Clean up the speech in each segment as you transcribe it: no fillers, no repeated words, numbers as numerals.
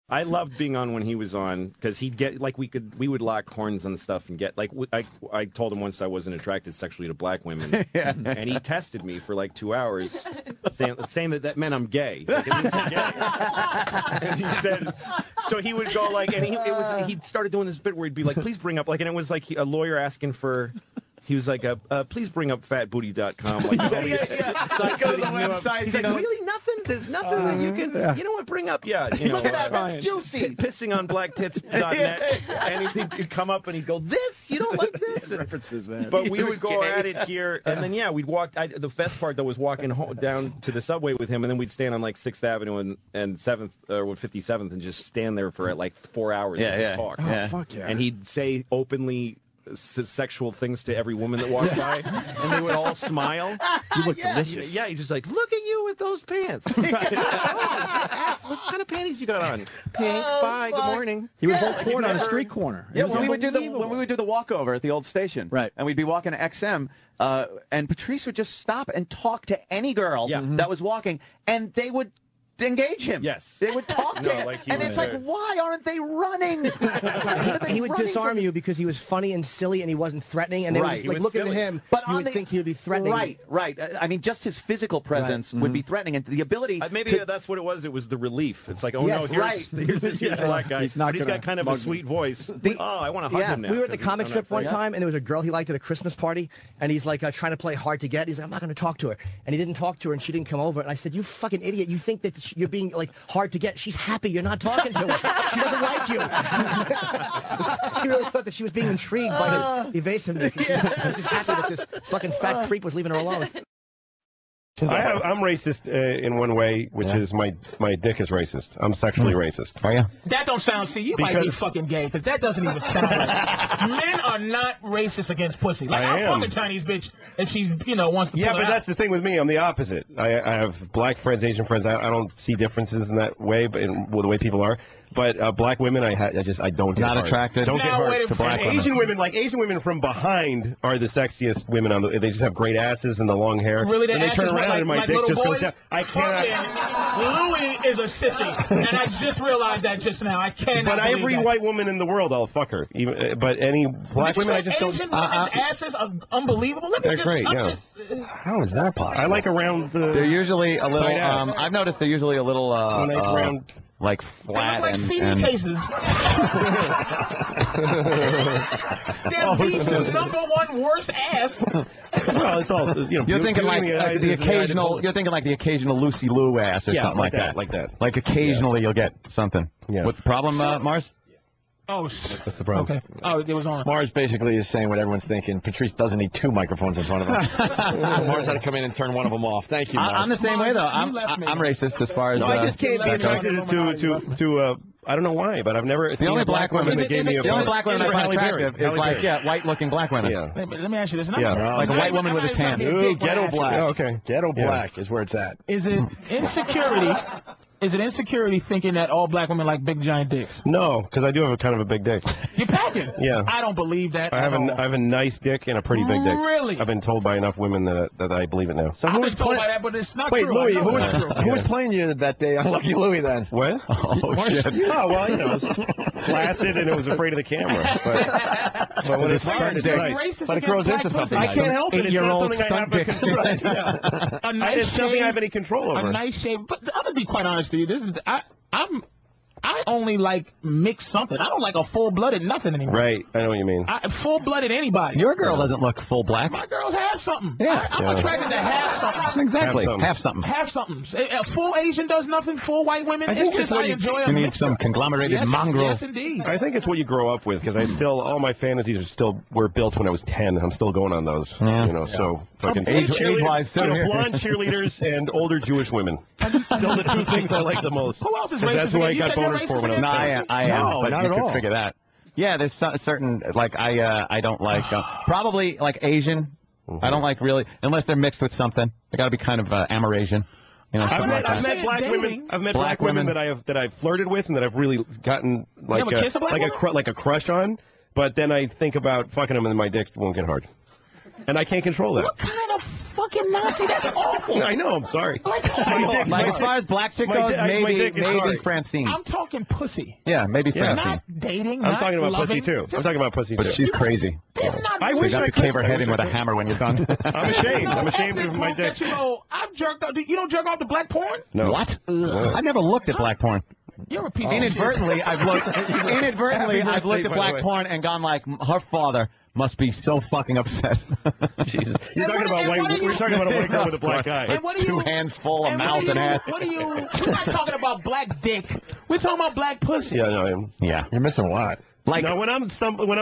I loved being on when he was on because he'd get like we would lock horns on stuff and get like I told him once I wasn't attracted sexually to black women, and he tested me for like 2 hours, saying that meant I'm gay. He's like, "It means you're gay." And he said, so he would go like, and he started doing this bit where he'd be like, please bring up like, and it was like a lawyer asking for. He was like, please bring up fatbooty.com. Like, Go to the website. He's like, really nothing? There's nothing that you can, you know what, bring up? Yeah. You know, Look at that, that's juicy. Pissing on blacktits.net. And he'd come up and he'd go, this? You don't like this? References, man. But we would go at it here. And then, yeah, we'd walk. The best part, though, was walking down to the subway with him. And then we'd stand on, like, 6th Avenue and 7th, or 57th and just stand there for, like, 4 hours and just talk. Oh, fuck yeah. And he'd say openly sexual things to every woman that walked by, and they would all smile. You look delicious. Yeah, he's just like, look at you with those pants. What kind of panties you got on? Pink. Bye. Good morning. He would hold court on a street corner. Yeah, when we would do the walkover at the old station, right, and we'd be walking to XM, and Patrice would just stop and talk to any girl that was walking, and they would engage him. Yes. They would talk to him. And it's like, why aren't they running? He would disarm you because he was funny and silly and he wasn't threatening. And they would just, like, looking at him, but you would think he would be threatening. Right. I mean, just his physical presence would be threatening. And the ability maybe that's what it was. It was the relief. It's like, oh, no, here's this huge black guy. He's got kind of a sweet voice. I want to hug him now. We were at the comic strip one time, and there was a girl he liked at a Christmas party, and he's like trying to play hard to get. He's like, I'm not going to talk to her. And he didn't talk to her, and she didn't come over. And I said, you fucking idiot. You think that you're being, like, hard to get. She's happy you're not talking to her. She doesn't like you. He really thought that she was being intrigued by his evasiveness. She was just happy that this fucking fat creep was leaving her alone. I'm racist in one way, which is my dick is racist. I'm sexually racist. Oh, yeah? That don't sound, see, you might be fucking gay, because that doesn't even sound right. Men are not racist against pussy. Like, I'll fuck a Chinese bitch if she, wants to pull but that's the thing with me. I'm the opposite. I have black friends, Asian friends. I don't see differences in that way, but the way people are. But black women, I don't get not attracted. Don't get hard to black women. Asian women from behind are the sexiest women on the. They just have great asses and the long hair. Really, and they turn around and my dick just goes down. I cannot. Louis is a sissy, and I just realized that just now. I cannot. But every white woman in the world, I'll fuck her. But any black women, I just don't. Asian women's asses are unbelievable. They're great. How is that possible? I like around. They're usually a little. I've noticed they're usually a little. Nice round. Like flat like CD cases. They're the #1 worst ass. Well, it's also you're thinking like the occasional. You're thinking like the occasional Lucy Liu ass or something like that. Like occasionally you'll get something. Yeah. What's the problem, Mars? Oh, that's the problem. Okay. Oh, it was on. Mars basically is saying what everyone's thinking. Patrice doesn't need 2 microphones in front of him. Mars had to come in and turn one of them off. Thank you, Mars. I'm the same way, though. I'm racist as far as... No, I just can't be attracted to I don't know why, but I've never seen only a black woman that gave me a... The only black woman I find attractive is like, white-looking black women. Yeah. Let me ask you this. Like a white woman with a tan. Ooh, ghetto black. Oh, okay. Ghetto black is where it's at. Is it insecurity... Is it insecurity thinking that all black women like big giant dicks? No, because I do have a kind of a big dick. You're packing? Yeah. I don't believe that. I have a nice dick and a pretty big dick. Really? I've been told by enough women that I believe it now. So I've been told by that, but it's not true. Wait, Louis, who was playing you that day on Lucky Louie then? What? Oh, shit. Oh, well, it was flaccid and it was afraid of the camera. But when it's hard, it's nice. But it grows into something. I can't help it. It's not something I have dick. It's something I have any control over. A nice shape. But I'm going to be quite honest with you. I only like mixed something. I don't like a full-blooded nothing anymore. Right. I know what you mean. Full-blooded anybody. Your girl doesn't look full black. My girls have something. Yeah. I'm attracted to have something. Exactly. Have something. Have something. A full Asian does nothing. Full white women. It's just I enjoy You need some conglomerated mongrel. Yes, indeed. I think it's what you grow up with, because all my fantasies were built when I was 10. I'm still going on those. Yeah. So fucking age-wise, blonde cheerleaders and older Jewish women. Still the 2 things I like the most. Who else is racist? That's who I got boners for when I was 10. I am, but not you at could all. figure that. Yeah, there's certain, like, I don't like, probably, like, Asian. I don't like really, unless they're mixed with something. They got to be kind of Amerasian. I've met black women. I've met black women that I've flirted with and that I've really gotten like a crush on. But then I think about fucking them and my dick won't get hard, and I can't control that. What kind of fucking Nazi. That's awful. I know. I'm sorry. Like, as far as black chick goes, maybe Francine. I'm talking pussy. Yeah, maybe Francine. Not dating. I'm talking about pussy too. I'm talking about pussy too. But she's crazy. I wish you I have to cave her head in with a hammer when you're done. I'm ashamed. I'm ashamed of my dick. You know, I've jerked off. You don't jerk off to black porn? No. What? I never looked at black porn. You're a piece of Inadvertently, I've looked at black porn and gone like, her father must be so fucking upset. Jesus. You're talking about we're talking about a white girl with a black eye. And what are Two hands full of mouth and ass. What are you? We're not talking about black dick. We're talking about black pussy. Yeah, no. Yeah. You're missing a lot. Like, no, when I'm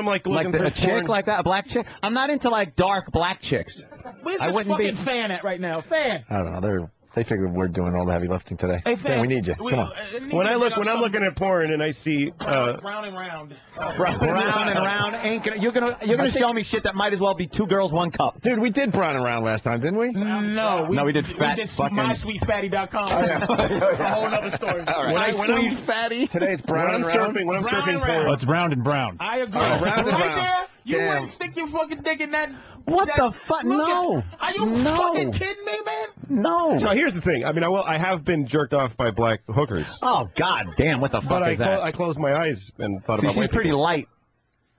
like looking for a chick porn, like that, a black chick. I'm not into like dark black chicks. Where's I this wouldn't fucking be- fan at right now? Fan. I don't know. They figured we're doing all the heavy lifting today. Hey, fan. We need you. Come on. when I'm looking at porn and I see round and round. Brown and round ain't gonna. You're gonna show me shit that might as well be 2 girls, 1 cup. Dude, we did brown and round last time, didn't we? No, we did fat fucking- mysweetfatty.com. A whole other story. All right. When I'm fatty. Today's brown and round. when I'm Brown surfing and porn. round. It's round and brown. I agree. Oh, round and right round. there, you Damn. wouldn't stick your fucking dick in that. What that- the fuck? Look No. Are you No. fucking kidding me, man? No. So here's the thing. I mean, I have been jerked off by black hookers, Oh god damn! What the fuck but is that? I closed my eyes and thought See, about she's white pretty people. light.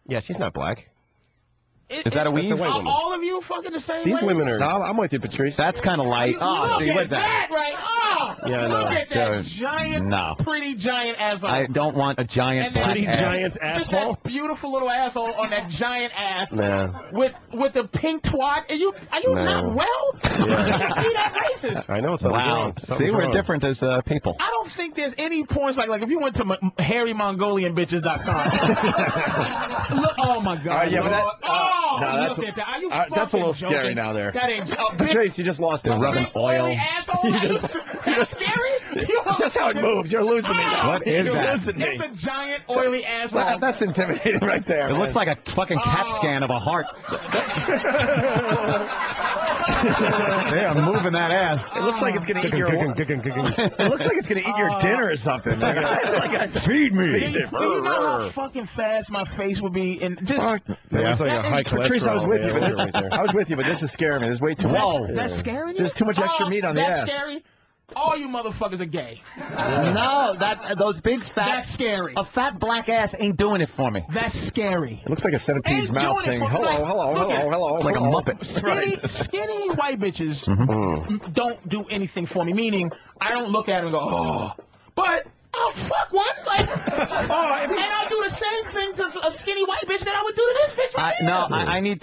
Yeah, she's not black. Is that a weave? That's a white Are woman. all of you fucking the same These way? women are. No, I'm with you, Patrice. That's kind of light. Oh, Look see, at what's that? right? Oh, Yeah, I know. look at that Dude, giant, no. pretty giant asshole. I don't want a giant And then- black Pretty ass. giant Just asshole. that beautiful little asshole on that giant ass Nah. with the pink twat. Are you No. not well? Yeah. Be that racist. I know it's something's Wow. wrong. See, Something's we're wrong. different as people. I don't think there's any porn like if you went to hairymongolianbitches.com. Look, oh my God. yeah, but that- Lord. Oh, no, that's- look at that. Are you that's a fucking little scary joking? now there. That ain't Patrice, you just lost They're it. rubbing big oil. oily asshole. That's scary. That's how it moves. You're losing me now. What is You're that? losing me. It's a giant oily asshole. That's intimidating right there. It looks like a fucking CAT scan of a heart. They are moving that ass. It looks like it's gonna eat your. It looks like it's gonna eat your dinner or something. Feed me. Do you know how fucking fast my face would be? And just That's like a high Patrice, I was cholesterol with you, but answer right there. I was with you, but this is scaring me. There's way too much. that's scary. There's too much extra meat on the that's ass. scary. All you motherfuckers are gay. No, those big fat. That's scary. A fat black ass ain't doing it for me. That's scary. It looks like a centipede's Ain't mouth doing it saying for- hello, like, hello, look hello, at- hello. Like a hello. Muppet. Skinny white bitches don't do anything for me. Meaning, I don't look at them and go, oh. But I'll fuck one. Like, and I'll do the same thing to a skinny white bitch that I would do to this bitch right here.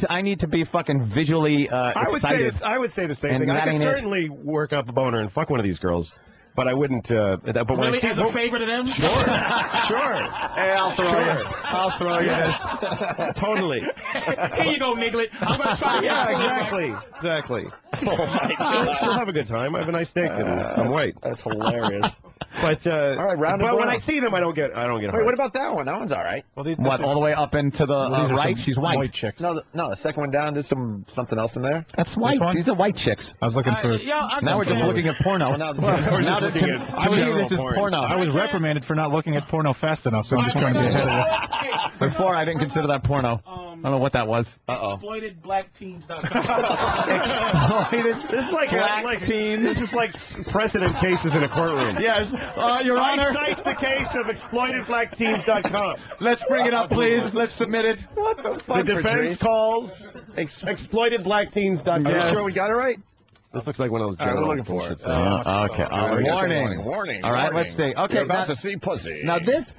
I need to be fucking visually excited. I would say the same And thing. that I could ain't it. certainly work up a boner and fuck one of these girls, but I wouldn't. But when Really, I see as a favor to them? sure. Hey, I'll throw you this. Totally. Here you go, Niglet. I'm going to try to Yeah, exactly. Still have a good time. I have a nice dick, and I'm white. That's hilarious. But All right, round and but when round. I see them, I don't get hard. Wait, what about that one? That one's all right. Well, these, What, all the way up into the right? She's white. White chicks. No, the second one down. There's something else in there. That's white. one? These are white chicks. I was looking for. Now we're just looking at porno. Well, now we're Now just that looking to at me, general this is porn. porno. I was reprimanded for not looking at porno fast enough, so I'm just trying to be ahead of you. Before, I didn't consider that porno. I don't know what that was. ExploitedBlackTeens.com. This is like Black teens. This is like precedent cases in a courtroom. Yes, Your Honor. I cite the case of exploitedblackteens.com. Let's bring it up, please. Let's submit it. what the fuck? The defense Patrice? calls exploitedblackteens.com. Are you sure we got it right? This looks like one of those. All right, we're general looking for it. bullshit things. Okay. we got the Warning. warning. All right, let's see. Okay, You're about now- to see pussy. Now this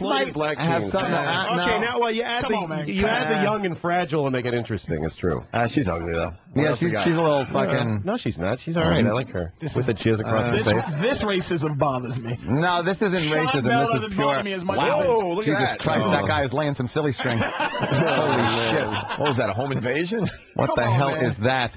might Black have teens. something. Okay, now well, you add Come on, man. you add the young and fragile and make it interesting. It's true. She's ugly though. What Yeah, else we she's got? a little fucking. No, she's not. She's all right. I like her. With the jizz across her face. This racism bothers me. No, this isn't Sean racism. Bell This doesn't is bother pure. me as much Wow. as Whoa, look Jesus at that. Christ, that guy is laying some silly string. Holy shit! What was that? A home invasion? What Come the on, hell man. is that?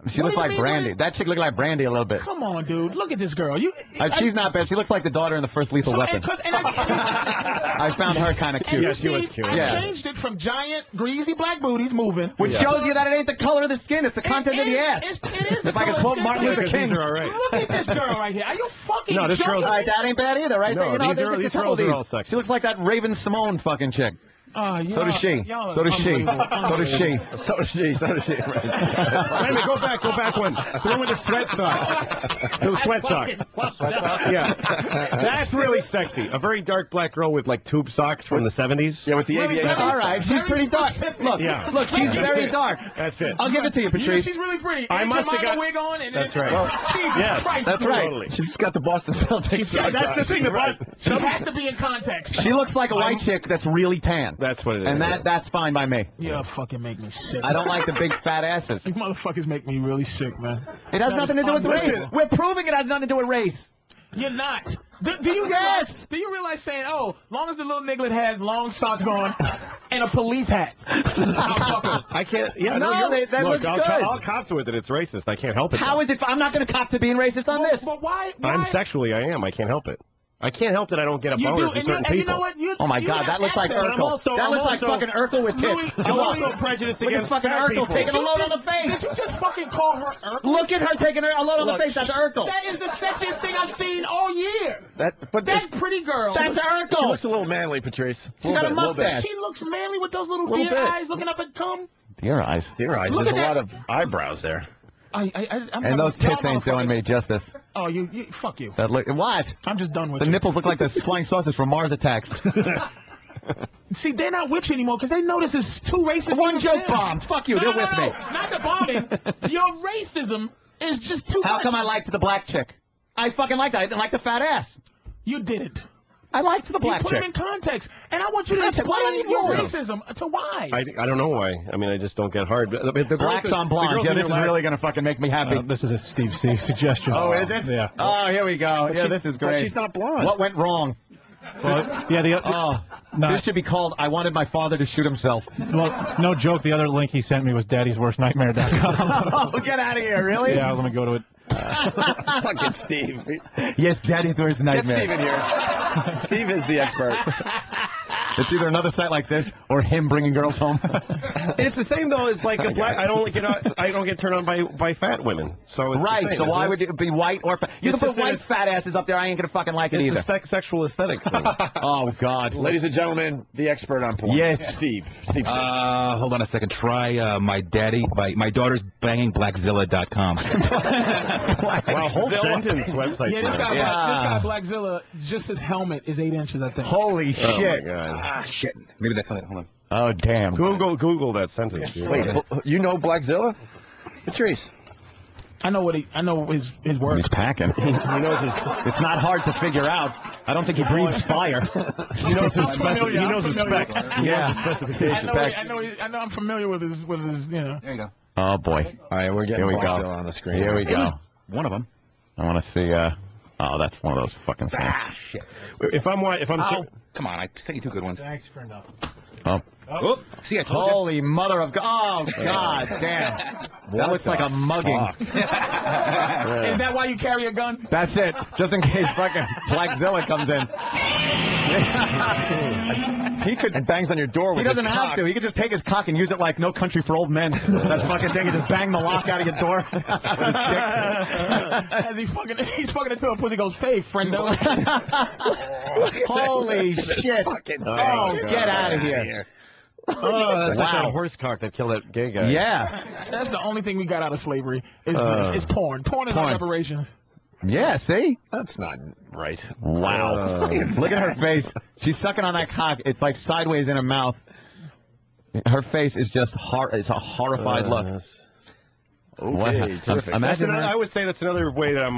She What looks do you like mean, Brandy. what That chick looked like Brandy a little bit. Come on, dude. Look at this girl. She's not bad. She looks like the daughter in the first Lethal Weapon. I found her kind of cute. Yeah, she was cute. I Yeah. changed it from giant, greasy black booties moving. Which shows you that it ain't the color of the skin, it's the content of the ass. It is If I could quote Martin Luther King. These are all right. Look at this girl right here. Are you fucking No, this girl's- joking? All right, that ain't bad either, right? No, You know, these there's a girls couple are of all these. sexy. She looks like that Raven Simone fucking chick. So does she. So does she. So does she. So does she. So does she. Wait a minute, go back one. The one with the sweat sock. The sweat sock. Yeah. That's really sexy. A very dark black girl with like tube socks from the 70s. Yeah, with the aviation. All right, she's pretty dark. Look, she's very dark. That's it. I'll give it to you, Patrice. She's really pretty. I must have got a wig on. And that's right. Jesus Christ. That's right. Totally. She's got the Boston Celtics. That's the thing about She has to be in context. She looks like a white chick that's really tan. That's what it is. And that's fine by me. You fucking make me sick. I don't like the big fat asses. These motherfuckers make me really sick, man. It has nothing to do with race. Listen. We're proving it has nothing to do with race. You're not. Do you realize? Do you realize saying, "Oh, long as the little niglet has long socks on and a police hat"? I can't. Yeah, No, that look, looks good. I'll cop to it that it's racist. I can't help it. How is it? I'm not going to cop to being racist on this. But why? I'm sexually. I am. I can't help it. I can't help that I don't get a You boner do, from and certain you people. know what? Oh my God, that looks like Urkel. That looks like fucking Urkel with tits. I'm also prejudiced Look at against fucking fat Urkel people. taking a load on the face. Did you just fucking call her Urkel? Look at her taking a load on the face. That's Urkel. That is the sexiest thing I've seen all year. But That pretty girl. That's she Urkel. looks a little manly, Patrice. She got a mustache. She looks manly with those little Little deer bit. eyes looking up at cum. Dear eyes. Dear eyes, Look there's a at lot of eyebrows there. And those tits ain't doing me justice. Oh, you fuck you. That look. What? I'm just done with The you. nipples look like the flying saucers from Mars Attacks. See, they're not with you anymore because they know this is too racist. One to joke understand. bomb. Fuck you. No, They're no, with no, me. Not the bombing. Your racism is just too How much. come I liked the black chick? I fucking liked it. I didn't like the fat ass. You didn't. I liked the black You put chick. him in context, and I want you to Why explain don't your you? racism to why. I don't know why. I mean, I just don't get hard. But the Blacks on blondes. Yeah, this is really going to fucking make me happy. This is a Steve suggestion. Oh, is it? Yeah. Oh, here we go. Yeah, this is But great. she's not blonde. What went wrong? Well, yeah, This should be called I Wanted My Father to Shoot Himself. well, no joke. The other link he sent me was daddy'sworstnightmare.com. Oh, get out of here, really? Yeah, let me go to it. Fucking Steve. Yes, Daddy's Worst Get Nightmare. Steve in here. Steve is the expert. It's either another site like this or him bringing girls home. It's the same though as like a black. I don't get turned on by fat women. So it's the Right, same, so why isn't would it be white or fat? You It's can just put that white it's- fat asses up there. I ain't going to fucking like it It's either. the sexual aesthetic thing. Oh, God. Ladies and gentlemen, the expert on porn. Yes. Steve. Hold on a second. Try my daughter's banging blackzilla.com. Wow, whole sentence website. Yeah, this for guy, it. this guy Blackzilla, just his helmet is 8 inches, I think. Holy Oh my shit. God. Shit. Maybe that's not it. Hold on. Oh, damn. Google that sentence. Wait, you know Blackzilla? Patrice. I know his words. He's packing. He knows his. It's not hard to figure out. I don't think he breathes fire. He knows his specs. He knows his specs. Yeah. I know I'm familiar with his you know. There you go. Oh, boy. All right, we're getting Here we go. Blackzilla on the screen. Here we go. One of them. I want to see, oh, that's one of those fucking things. Shit. If I'm Come on, I sent you two good ones. Thanks for enough. Oh. Oh, see, I told you. Holy mother of God. Oh, God damn. That looks like a mugging. Is that why you carry a gun? That's it. Just in case fucking Blackzilla comes in. He could. And bangs on your door with He doesn't his have cock. to. He could just take his cock and use it like No Country for Old Men. That fucking thing. He just bang the lock out of your door. As he's fucking into a pussy goes, "Hey, friendo." Holy shit. Oh, get out of here. Oh, that's like Wow. that horse cock that killed that gay guy. Yeah. That's the only thing we got out of slavery is porn. Porn is our reparations. Yeah, see? That's not right. Wow. Look at her face. She's sucking on that cock. It's like sideways in her mouth. Her face is just it's a horrified look. Okay, terrific. Imagine I would say that's another way that I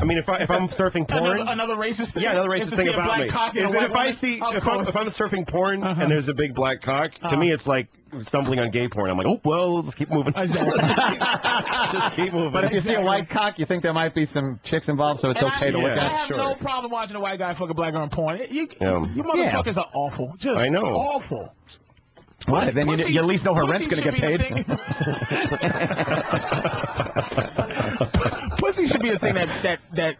mean, if I'm surfing porn. Another racist thing. Yeah, another Is racist to thing see a about black me cock and is a that white if I woman? see Of if I'm course. surfing porn and there's a big black cock, to me it's like stumbling on gay porn. I'm like, oh well, let's keep moving. Just keep moving. But if you see a white cock, you think there might be some chicks involved, so it's And okay to look I at. have no problem watching a white guy fuck a black girl in porn. You motherfuckers are awful. Just I know. awful. What? Then you at least know her rent's pussy going to get should be paid. Pussy should be a thing that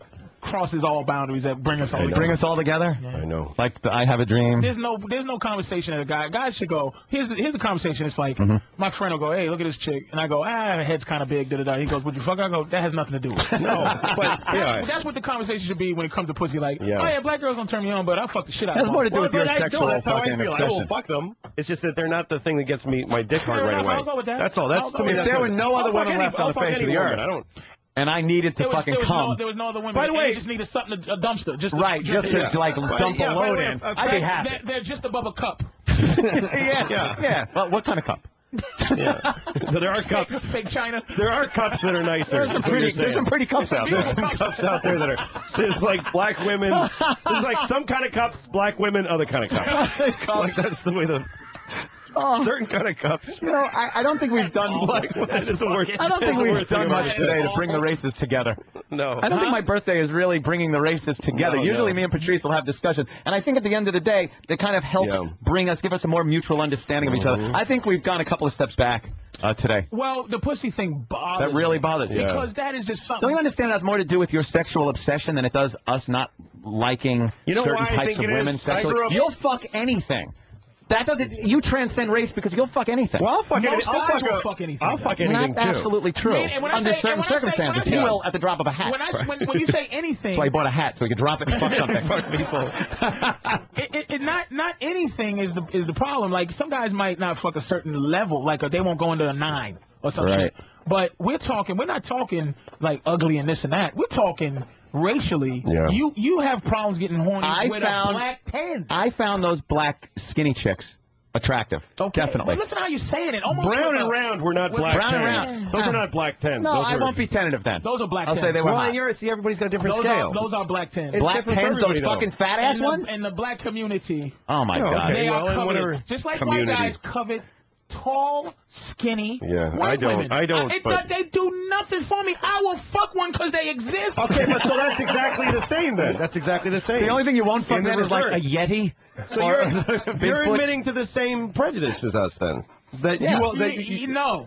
crosses all boundaries that bring us all together. Bring us all together? I know. Like I have a dream. There's no conversation that guys should go, here's the conversation. It's like, my friend will go, hey, look at this chick. And I go, her head's kind of big, da-da-da. He goes, would you fuck her? I go, that has nothing to do with it. No, but That's what the conversation should be when it comes to pussy. Like, oh yeah, black girls don't turn me on, but I'll fuck the shit out of them. Has more to do with your sexual that's how I fucking feel. I obsession. will fuck them. It's just that they're not the thing that gets me my dick hard right away. I'll go with that. That's all. That's to me. If there were no other women left on the face of the earth, I don't. and I needed to fucking come. There was no other women. By the way, you just needed something, a dumpster. Just to like dump a load in. I'd be happy. They're just above a cup. Yeah. Well, what kind of cup? Yeah. So there are cups. Fake China. There are cups that are nicer. There's some pretty cups out there. There's some cups out there that are. There's like black women. There's like some kind of cups, black women, other kind of cups. Like that's the way the. Certain kind of cups. You know, I don't think we've done. That is the worst. I don't think we've done much today today to bring the races together. No. I don't think my birthday is really bringing the races together. Usually me and Patrice will have discussion. And I think at the end of the day, it kind of helps give us a more mutual understanding of each other. I think we've gone a couple of steps back today. Well, the pussy thing bothers That really bothers you. Because that is just something. Don't you understand that has more to do with your sexual obsession than it does us not liking certain types of women sexually? You'll fuck anything. That doesn't. You transcend race because you'll fuck anything. Well, I'll fuck anything. I'll fuck anything. I'll fuck anything Not too. absolutely true. Under certain circumstances, he will at the drop of a hat. When you say anything, that's why he bought a hat so he could drop it and fuck something. Fuck people. Not anything is the problem. Like some guys might not fuck a certain level, like they won't go into a 9 or something. Right. But we're not talking like ugly and this and that. We're talking racially. Yeah. You have problems getting horny with a black 10. I found those black skinny chicks attractive. Okay. Definitely. But listen how you're saying it. Almost brown and round were not black 10s. Those are not black 10s. No, I won't be tentative then. Those are black 10s. I'll say they were hot. See, everybody's got a different scale. Those are black 10s. Black 10s, those fucking fat ass ones? In the black community. Oh my God. They are coveted. Just like white guys covet tall, skinny. Yeah, white women. I don't. They do nothing for me. I will fuck one because they exist. Okay, but so that's exactly the same then. That's exactly the same. The only thing you won't fuck then is like a Yeti. So you're admitting to the same prejudice as us then. That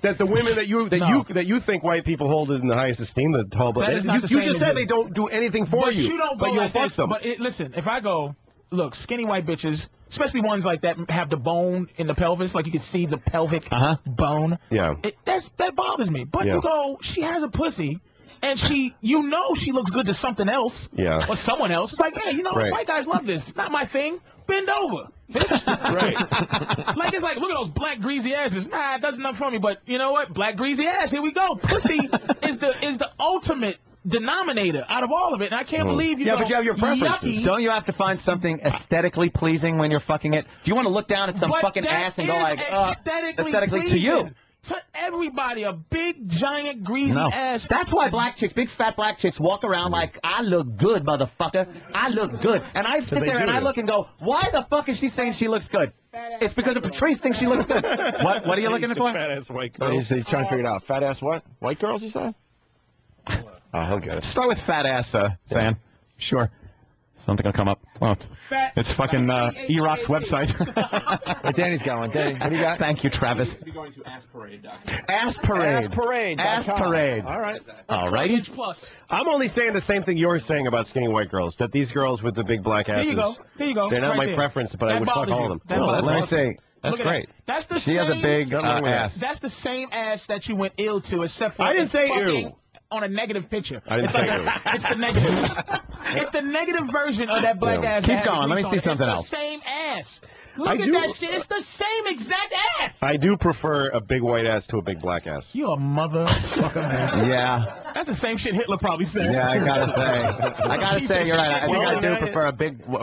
that the women that you think white people hold in the highest esteem, the tall. But you just said they don't do anything for you. But you'll fuck them. But listen, if I go, look, skinny white bitches. Especially ones like that have the bone in the pelvis, like you can see the pelvic bone. Yeah. That bothers me. But you go, she has a pussy, and she looks good to something else. Yeah. Or someone else. It's like, hey, white guys love this. It's not my thing. Bend over. Right. Like, it's like, look at those black greasy asses. Nah, it does nothing for me. But you know what? Black greasy ass. Here we go. Pussy is the ultimate denominator out of all of it, and I can't believe you. Yeah, but you have your preferences. Yucky. Don't you have to find something aesthetically pleasing when you're fucking it? Do you want to look down at some fucking ass and go like, aesthetically to you? To everybody, a big, giant, greasy ass. That's why black chicks, big fat black chicks, walk around like, I look good, motherfucker. I look good. And I sit there and I look and go, why the fuck is she saying she looks good? It's because of Patrice thinks she looks good. What are you looking for? Fat ass white girls. He's trying to figure it out. Fat ass what? White girls, you say? Oh, he'll get it. Start with fat ass, fan. Sure. Something will come up. Well, it's fucking E-Rock's website. Hey, Danny's going. Danny, what do you got? Thank you, Travis. You're going to AssParade.com. AssParade. AssParade. All right. All righty. I'm only saying the same thing you're saying about skinny white girls. That these girls with the big black asses. Here you go. They're not my preference, but I would fuck all of them. Let me say. That's great. That's the she same, has a big ass. That's the same ass that you went ill to, except for I didn't say ew. On a negative picture. I didn't say ew. It's the negative. It's the negative version of that black ass. Keep going. Let me see something else. It's the same ass. Look at that shit. It's the same exact ass. I do prefer a big white ass to a big black ass. You a motherfucker, man. Yeah. That's the same shit Hitler probably said. Yeah, I gotta say, you're right. I think I do prefer a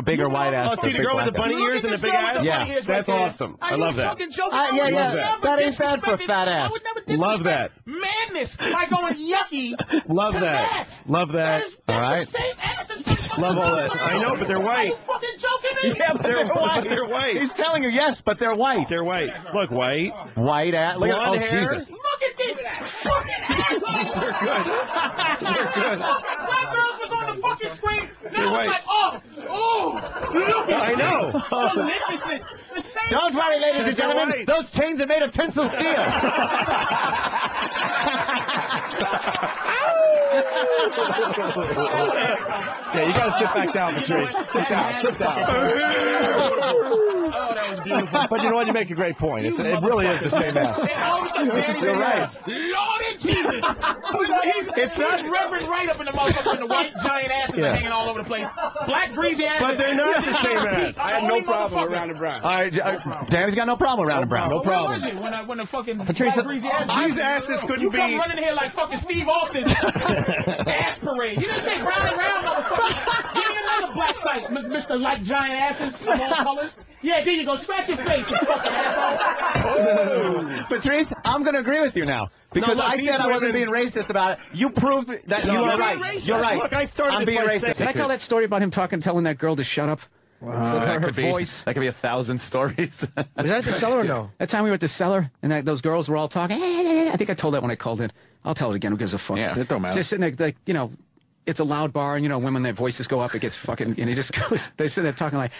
bigger white ass. Oh, see the girl with the bunny ears and the big ass? Yeah. That's awesome. I love that. Yeah. That ain't bad for a fat ass. Love that. Madness by going yucky. Love that. Love that. All right. Love all that. I know, but they're white. Are you fucking joking me? Yeah, but they're white. They're white. He's telling you yes, but they're white. They're white. Look, white. White ass. Look at Jesus. Look at these fucking assholes. They're good. They're good. Black girls was on the fucking screen. Now They're it's white. like, oh, look at I know. deliciousness. The same Don't worry, ladies and They're gentlemen. white. Those chains are made of tensile steel. Yeah, you got to sit back down, Patrice. Sit down. Sit down. Oh, that was beautiful. But you know what? You make a great point. It really is the same ass. You're right. Lord Jesus. It's not Reverend right up in the motherfucker, and the white giant asses are hanging all over the place. Black greasy asses. But they're not the same ass. I have no problem with Round and Brown. All right, Danny's got no problem with Round and Brown. No problem. Where was it when the fucking Patrice, black greasy asses? These asses couldn't You come be. running here like fucking Steve Austin's ass parade. You didn't say Round and Round, motherfucker. Give me another black site, Mr. Like Giant Asses from all colors. Yeah, there you go. Scratch your face, you fucking asshole. Patrice, I'm going to agree with you now. Because No, look, I said I wasn't being racist about it. You proved that you are right. racist. You're right. Look, I started I'm this being by racist. saying- Did I tell that story about him telling that girl to shut up? That her could be, voice. That could be 1,000 stories. Was that at the Cellar or no? That time we were at the Cellar, and those girls were all talking. I think I told that when I called in. I'll tell it again. Who gives a fuck? Yeah, it don't matter. Just sitting there, like, you know, it's a loud bar, and, you know, women, their voices go up, it gets fucking, and he just goes, they sit there talking like,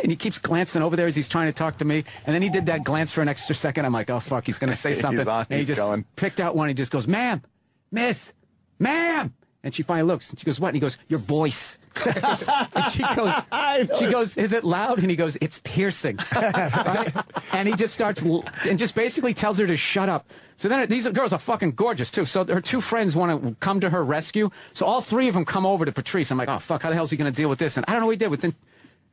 and he keeps glancing over there as he's trying to talk to me, and then he did that glance for an extra second. I'm like, oh, fuck, he's going to say something. And he just picked out one, he just goes, ma'am, miss, ma'am. And she finally looks, and she goes, what? And he goes, your voice. And she goes, is it loud? And he goes, it's piercing. Right? And he just starts, and just basically tells her to shut up. So then these girls are fucking gorgeous, too. So her two friends want to come to her rescue. So all three of them come over to Patrice. I'm like, oh, fuck, how the hell is he going to deal with this? And I don't know what he did. Within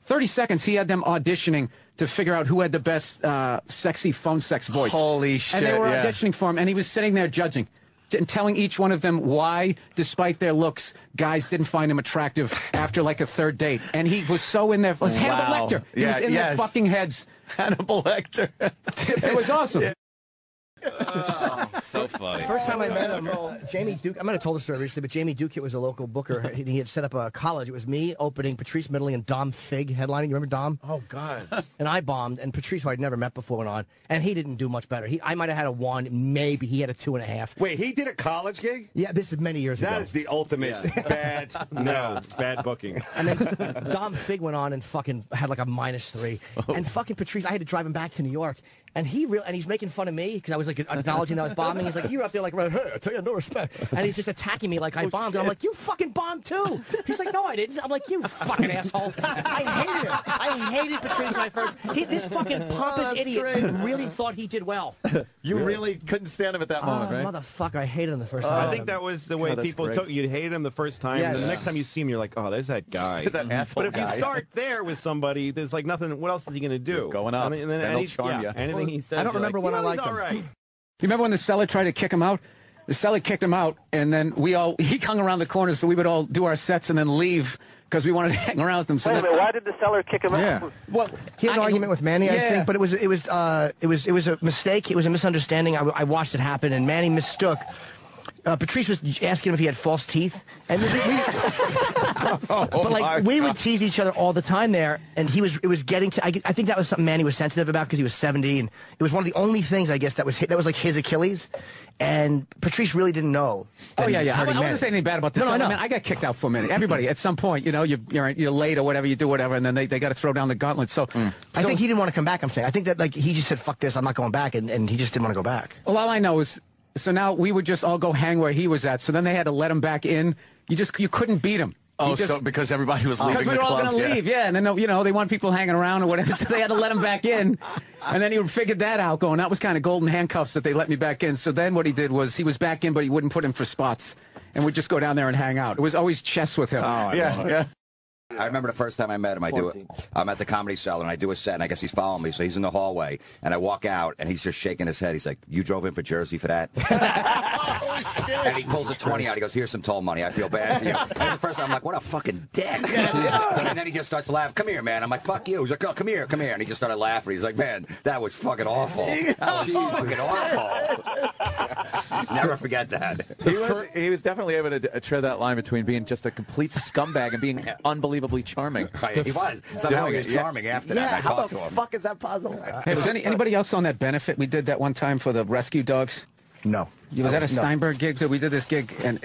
30 seconds, he had them auditioning to figure out who had the best sexy phone sex voice. Holy shit, And they were auditioning for him, and he was sitting there judging. And telling each one of them why, despite their looks, guys didn't find him attractive after like a third date. And he was so in there. It was Hannibal Lecter. He was in their fucking heads. Hannibal Lecter. It was awesome. So funny. First time I met him, Jamie Duke, I might have told the story recently, but Jamie Duke was a local booker. He had set up a college. It was me opening, Patrice Middling, and Dom Fig headlining. You remember Dom? Oh, God. And I bombed, and Patrice, who I'd never met before, went on, and he didn't do much better. I might have had a 1, maybe he had a 2.5. Wait, he did a college gig? Yeah, this is many years ago. That is the ultimate bad. No, bad booking. And then Dom Fig went on and fucking had like a -3. And fucking Patrice, I had to drive him back to New York. And he's making fun of me because I was like acknowledging that I was bombing. He's like, you're up there like, hey, I tell you, no respect. And he's just attacking me like I bombed. And I'm like, you fucking bombed too. He's like, no, I didn't. I'm like, you fucking asshole. I hated him. I hated Patrice when I first. This fucking pompous idiot really thought he did well. You really couldn't stand him at that moment, right? Motherfucker, I hated him the first time. I think that was the way people took. You'd hate him the first time, and the next time you see him, you're like, oh, there's that guy. There's that asshole But if you start there with somebody, there's like nothing. What else is he going to do? Going up. And then That'll charm you. anything he says. I don't remember when I liked him. All right. You remember when the Cellar tried to kick him out? The Cellar kicked him out, and then he hung around the corner, so we would all do our sets and then leave because we wanted to hang around with him. So Wait a minute, why did the Cellar kick him out? Well, he had an argument with Manny, I think, but it was a mistake. It was a misunderstanding. I watched it happen, and Manny mistook. Patrice was asking him if he had false teeth, and we would tease each other all the time there. And it was getting to. I think that was something Manny was sensitive about because he was 70, and it was one of the only things I guess that was like his Achilles. And Patrice really didn't know. Oh yeah. I wasn't saying anything bad about this. No, I know. Man, I got kicked out for a minute. Everybody, at some point, you know, you're late or whatever, you do whatever, and then they got to throw down the gauntlet. So I think he didn't want to come back. I'm saying I think that like he just said fuck this, I'm not going back, and he just didn't want to go back. Well, all I know is. So now we would just all go hang where he was at. So then they had to let him back in. You couldn't beat him. Oh, so because everybody was leaving the club. Because we were all going to leave, yeah. And then, you know, they want people hanging around or whatever, so they had to let him back in. And then he figured that out, going, that was kind of golden handcuffs that they let me back in. So then what he did was he was back in, but he wouldn't put him for spots. And we'd just go down there and hang out. It was always chess with him. Oh, Yeah. I remember the first time I met him. I'm at the Comedy Cellar, and I do a set, and I guess he's following me, so he's in the hallway, and I walk out, and he's just shaking his head. He's like, you drove in for Jersey for that? And he pulls a 20 out. He goes, here's some toll money. I feel bad for you. And the first time, I'm like, what a fucking dick. And then he just starts laughing. Come here, man. I'm like, fuck you. He's like, oh, come here. And he just started laughing. He's like, man, that was fucking awful. That was fucking awful. Never forget that. He was definitely able to tread that line between being just a complete scumbag and being unbelievably charming. He was. Somehow he was charming after that. I talked to him. How the fuck is that possible? Hey, was anybody else on that benefit we did that one time for the rescue dogs? No. Was that a Steinberg gig? We did this gig, and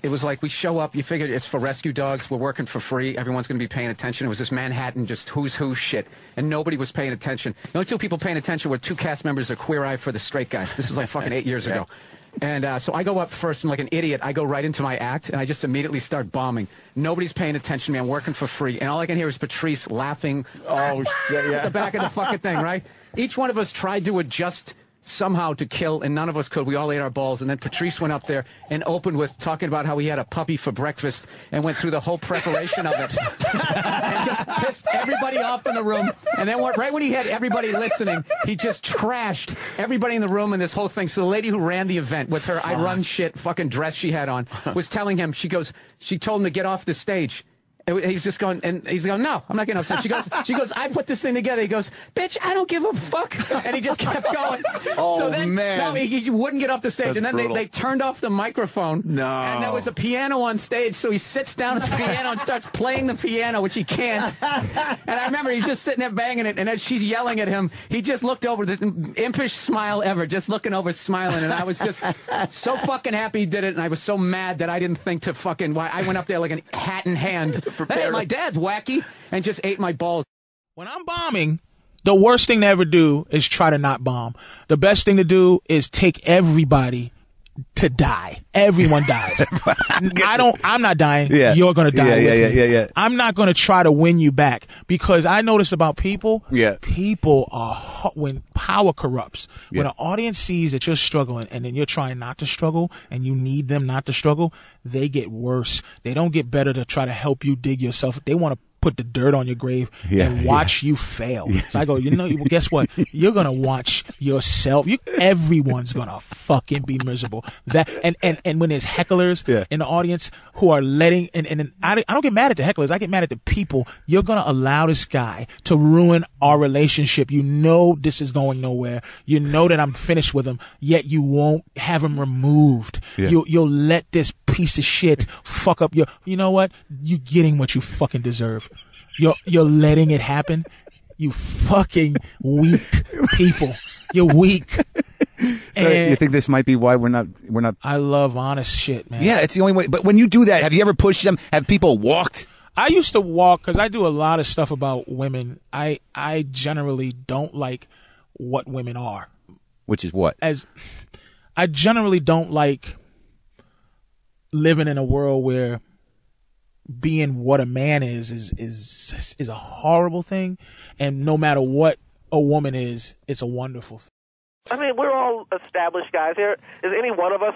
it was like we show up, you figured it's for rescue dogs, we're working for free, everyone's going to be paying attention. It was this Manhattan, just who's who shit, and nobody was paying attention. The only two people paying attention were two cast members of Queer Eye for the Straight Guy. This is like fucking 8 years ago. And so I go up first, and like an idiot, I go right into my act, and I just immediately start bombing. Nobody's paying attention to me. I'm working for free, and all I can hear is Patrice laughing at the back of the fucking thing, right? Each one of us tried to adjust somehow to kill, and none of us could. We all ate our balls, and then Patrice went up there and opened with talking about how he had a puppy for breakfast and went through the whole preparation of it and just pissed everybody off in the room. And then right when he had everybody listening, he just trashed everybody in the room and this whole thing. So the lady who ran the event with her I run shit fucking dress she had on was telling him, she told him to get off the stage. And he's just going, and he's going, no, I'm not getting upset. She goes, I put this thing together. He goes, bitch, I don't give a fuck. And he just kept going. So then, no, he wouldn't get off the stage. That's and then they turned off the microphone. No. And there was a piano on stage. So he sits down at the piano and starts playing the piano, which he can't. And I remember he's just sitting there banging it. And as she's yelling at him, he just looked over, the impish smile ever, just looking over, smiling. And I was just so fucking happy he did it. And I was so mad that I didn't think to fucking, I went up there like a hat in hand. Hey, my dad's wacky, and just ate my balls. When I'm bombing, the worst thing to ever do is try to not bomb. The best thing to do is take everybody to die. Everyone dies. I'm not dying. Yeah. You're going to die with me. Yeah. I'm not going to try to win you back, because I noticed about people, people are, when power corrupts, when an audience sees that you're struggling and then you're trying not to struggle and you need them not to struggle, they get worse. They don't get better to try to help you dig yourself. They want to put the dirt on your grave and watch you fail. So I go, well, guess what? You're going to watch yourself. Everyone's going to fucking be miserable. And when there's hecklers in the audience who are letting, and I don't get mad at the hecklers. I get mad at the people. You're going to allow this guy to ruin our relationship. You know this is going nowhere. You know that I'm finished with him, yet you won't have him removed. You'll let this piece of shit fuck up you know what? You're getting what you fucking deserve. You're letting it happen. You fucking weak people. You're weak. So you think this might be why we're not? I love honest shit, man. Yeah, it's the only way. But when you do that, have you ever pushed them? Have people walked? I used to walk because I do a lot of stuff about women. I generally don't like what women are. Which is what? I generally don't like living in a world where being what a man is a horrible thing, and no matter what a woman is, it's a wonderful thing. I mean, we're all established guys here. Does any one of us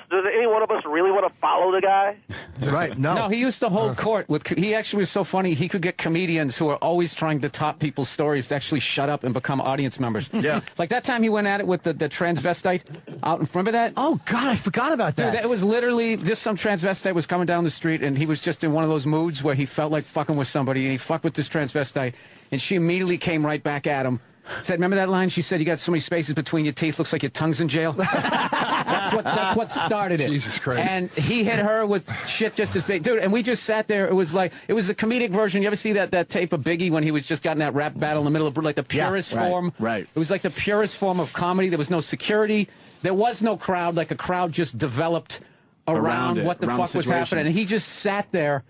really want to follow the guy? Right, no. No, he used to hold court with, he actually was so funny, he could get comedians who are always trying to top people's stories to actually shut up and become audience members. Yeah. Like that time he went at it with the transvestite out in front of that. Oh, God, I forgot about that. Dude, it was literally just some transvestite was coming down the street, and he was just in one of those moods where he felt like fucking with somebody, and he fucked with this transvestite, and she immediately came right back at him. Said, remember that line? She said, you got so many spaces between your teeth, looks like your tongue's in jail. That's what started it. Jesus Christ. And he hit her with shit just as big. Dude, and we just sat there. It was a comedic version. You ever see that tape of Biggie when he was just got in that rap battle in the middle of like the purest form? Right. It was like the purest form of comedy. There was no security. There was no crowd. Like a crowd just developed around what the fuck was happening. And he just sat there.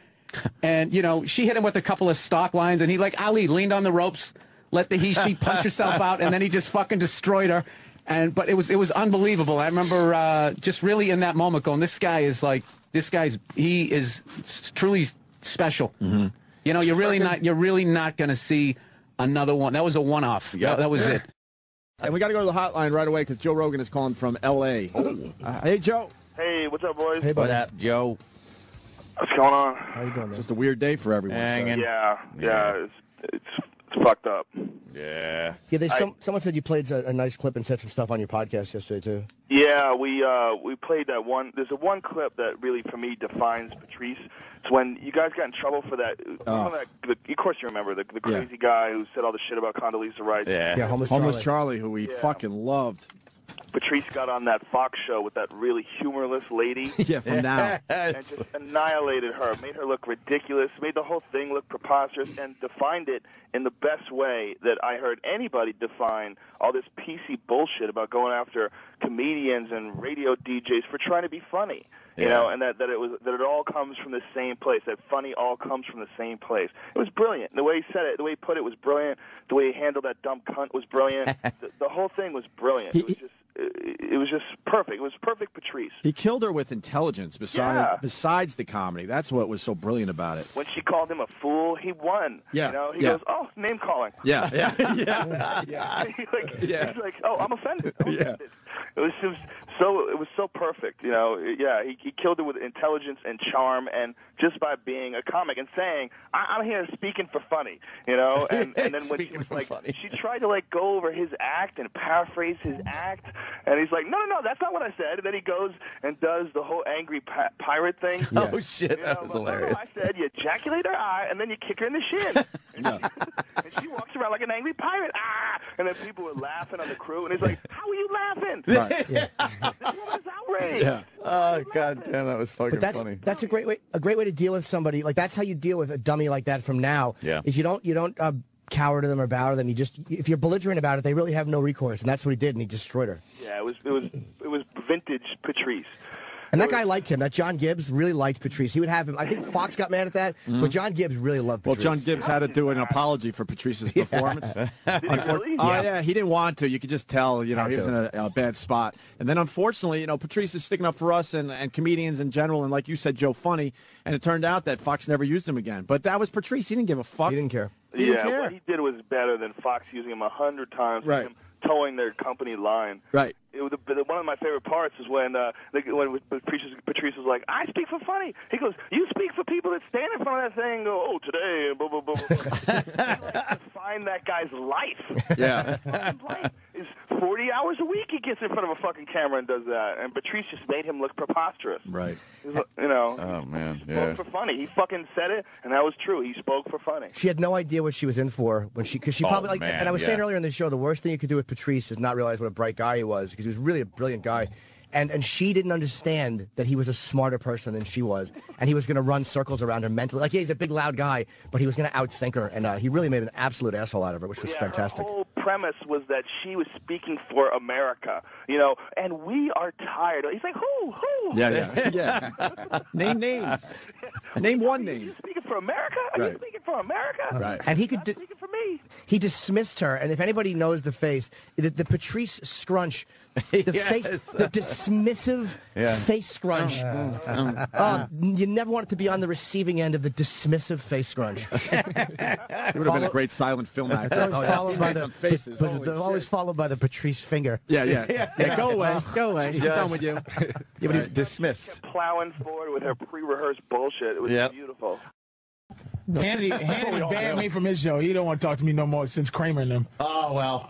And, she hit him with a couple of stock lines. And he, like Ali, leaned on the ropes. Let she punch herself out, and then he just fucking destroyed her. But it was unbelievable. I remember just really in that moment going, he is truly special. Mm-hmm. You're really not going to see another one. That was a one-off. That was it. And we got to go to the hotline right away because Joe Rogan is calling from L.A. Hey, Joe. Hey, what's up, boys? Hey, what up, Joe? What's going on? How you doing? It's just a weird day for everyone. Yeah. It's fucked up. Yeah. Yeah. Someone said you played a nice clip and said some stuff on your podcast yesterday too. Yeah, we played that one. There's one clip that really, for me, defines Patrice. It's when you guys got in trouble for that. Of course, you remember the crazy guy who said all the shit about Condoleezza Rice. Yeah. Homeless Charlie, who we fucking loved. Patrice got on that Fox show with that really humorless lady. From Now. And just annihilated her, made her look ridiculous, made the whole thing look preposterous, and defined it in the best way that I heard anybody define all this PC bullshit about going after comedians and radio DJs for trying to be funny. You know, and that it all comes from the same place. That funny all comes from the same place. It was brilliant. The way he said it, the way he put it was brilliant. The way he handled that dumb cunt was brilliant. the whole thing was brilliant. it was just perfect. It was perfect Patrice. He killed her with intelligence besides the comedy. That's what was so brilliant about it. When she called him a fool, he won. Yeah. You know, he goes, "Oh, name calling." Yeah. He's like, "Oh, I'm offended." It was so perfect, you know. Yeah, he killed it with intelligence and charm, and just by being a comic and saying, "I'm here speaking for funny," you know. And then when she was like, she tried to like go over his act and paraphrase his act, and he's like, "No, that's not what I said." And then he goes and does the whole angry pirate thing. Oh shit, that was hilarious. No, I said you ejaculate her eye and then you kick her in the shin. And she walks around like an angry pirate. And then people were laughing on the crew, and he's like, "How are you laughing?" This woman's outraged. Yeah. Oh god damn, that was fucking funny. That's a great way to deal with somebody. Like that's how you deal with a dummy like that from now. Yeah. Is you don't cower to them or bow to them. You just, if you're belligerent about it, they really have no recourse, and that's what he did, and he destroyed her. Yeah, it was vintage Patrice. And that guy liked him. That John Gibbs really liked Patrice. He would have him. I think Fox got mad at that, but John Gibbs really loved Patrice. Well, John Gibbs had to do an apology for Patrice's performance. Did he really? Oh, yeah, he didn't want to. You could just tell, you know, he was in a bad spot. And then, unfortunately, you know, Patrice is sticking up for us and comedians in general, and like you said, Joe Funny, and it turned out that Fox never used him again. But that was Patrice. He didn't give a fuck. He didn't care. He didn't care. What he did was better than Fox using him 100 times. Right. Him towing their company line. Right. It was one of my favorite parts is when Patrice was like, "I speak for funny." He goes, "You speak for people that stand in front of that thing and go, 'Oh, today,' blah, blah, blah, blah." He likes to find that guy's life. Yeah. His life is 40 hours a week he gets in front of a fucking camera and does that. And Patrice just made him look preposterous. Right. You know. Oh, man. He spoke for funny. He fucking said it, and that was true. He spoke for funny. She had no idea what she was in for because she probably like. Man, and I was saying earlier in the show, the worst thing you could do with Patrice is not realize what a bright guy he was, because he was really a brilliant guy. And she didn't understand that he was a smarter person than she was, and he was going to run circles around her mentally. Like, yeah, he's a big, loud guy, but he was going to outthink her, and he really made an absolute asshole out of her, which was fantastic. Her whole premise was that she was speaking for America, you know, and we are tired. He's like, who? Yeah. Name names. Name one name. Are you speaking for America? Are you speaking for America? Right. And he Not speaking for me. He dismissed her, and if anybody knows the face, the Patrice scrunch, the face, the dismissive face scrunch. You never want it to be on the receiving end of the dismissive face scrunch. He would have been a great silent film actor. Followed by some faces. but they're always followed by the Patrice finger. Yeah. Go away. Go away. He's done with you. Yeah, but he dismissed. Plowing forward with her pre-rehersed bullshit. It was beautiful. Hannity banned me from his show. He don't want to talk to me no more since Kramer and them. Oh, well.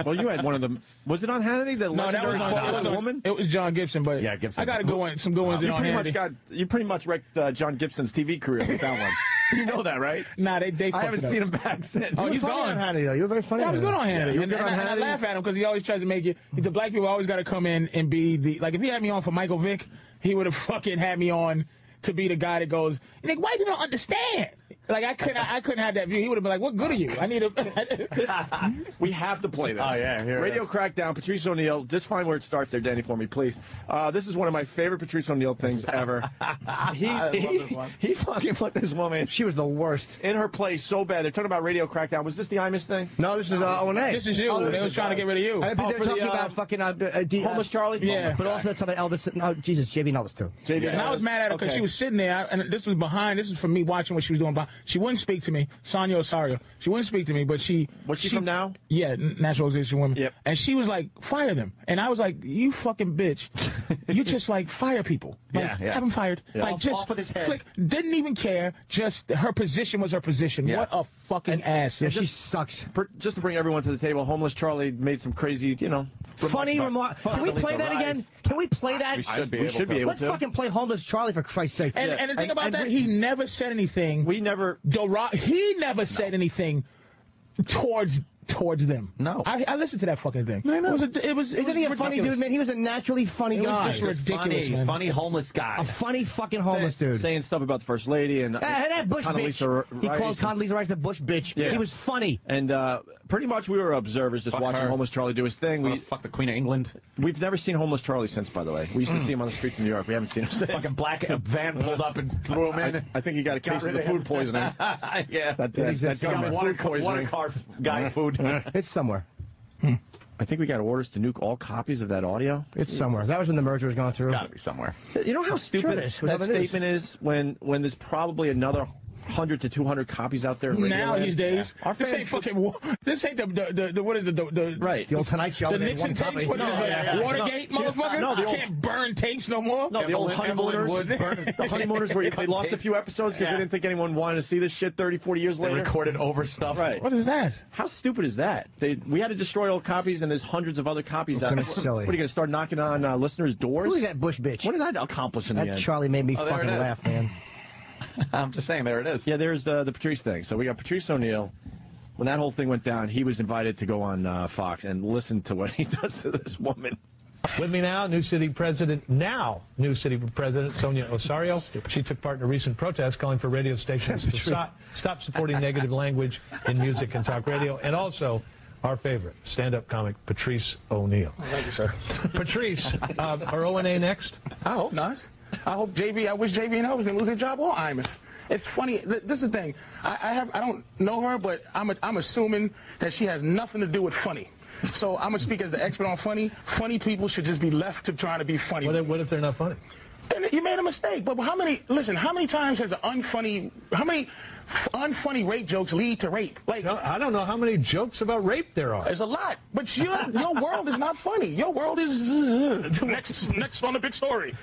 Well, you had one of them. Was it on Hannity? No, that was on woman? It was John Gibson, but Gibson. I got to go in some good ones in on Hannity. You pretty much wrecked John Gibson's TV career with that one. You know that, right? Nah, they I haven't seen him back since. Oh, he's funny gone. on Hannity, though. You were very funny. Yeah, I was good on Hannity. You were good on and I Hannity? laugh at him because he always tries to make it. The black people always got to come in and be the, like, if he had me on for Michael Vick, he would have fucking had me on to be the guy that goes, like, why you don't understand? Like, I couldn't have that view. He would have been like, what good are you? I need a... We have to play this. Oh, yeah. Here Radio Crackdown, Patrice O'Neill. Just find where it starts there, Danny, for me, please. This is one of my favorite Patrice O'Neill things ever. He fucking put this woman. She was the worst. In her place so bad. They're talking about Radio Crackdown. Was this the Imus thing? No, this is O&A. This is you. They was trying to get rid of you. They're talking about fucking Homeless Charlie? Yeah. But also talking about Elvis. No, Jesus, JB and Elvis, too. JB And I was mad at her because she was sitting there, and this was for me watching what she was doing. She wouldn't speak to me. Sonia Osorio. She wouldn't speak to me, but she... Was she from now? Yeah, National Organization of Women. Yep. And she was like, fire them. And I was like, you fucking bitch. You just, like, fire people. Like, have them fired. Yeah. Like, just flick. Didn't even care. Just her position was her position. Yeah. What a fucking ass. Yeah, she sucks. Just to bring everyone to the table, Homeless Charlie made some crazy, Funny remark. Can we play that again? Can we play that? We should be able Let's to. fucking play Homeless Charlie, for Christ's sake. And the thing about that, he never said anything. He never said anything towards them. No. I listened to that fucking thing. No, no. Isn't he a funny dude, man? He was a naturally funny guy. It was just ridiculous, man. Funny homeless guy. A funny fucking homeless dude. Saying stuff about the First Lady and that Bush Condoleezza bitch. He called Condoleezza Rice the Bush bitch. Yeah. He was funny. And pretty much we were observers just watching Homeless Charlie do his thing. Fuck the Queen of England. We've never seen Homeless Charlie since, by the way. We used to see him on the streets of New York. We haven't seen him since. Fucking black van pulled up and threw him in. I think he got a case of the food poisoning. Yeah. That government food poisoning. Water car guy food. It's somewhere. I think we got orders to nuke all copies of that audio. It's somewhere. That was when the merger was going through. Got to be somewhere. You know how stupid that statement is when there's probably another 100 to 200 copies out there. Now these days, our this fans ain't fucking. This ain't the what is it? The right. The old Tonight Show. The Nixon tapes. What is it? Watergate, motherfucker. No, I can't burn tapes no more. No, the old honeymooners. The honeymooners where they lost a few episodes because they didn't think anyone wanted to see this shit 30, 40 years later. They recorded over stuff. Right. What is that? How stupid is that? We had to destroy all copies, and there's hundreds of other copies out there. Silly. What are you going to start knocking on listeners' doors? Who is that Bush bitch? What did that accomplish in the That end? Charlie made me fucking laugh, man. I'm just saying, there it is. Yeah, there's the Patrice thing. So we got Patrice O'Neill. When that whole thing went down, he was invited to go on Fox and listen to what he does to this woman. With me now, New City President Sonia Osorio. She took part in a recent protest calling for radio stations to stop supporting negative language in music and talk radio. And also, our favorite, stand-up comic, Patrice O'Neill. Thank you, sir. Patrice, are O&A next? I hope not. I wish JV and I was going to lose their job or Imus. It's funny. This is the thing. I don't know her, but I'm assuming that she has nothing to do with funny. So I'm going to speak as the expert on funny. Funny people should just be left to trying to be funny. What if they're not funny? Then you made a mistake. But how many times has how many unfunny rape jokes lead to rape? Like, no, I don't know how many jokes about rape there are. There's a lot. But your world is not funny. Your world is next on the big story.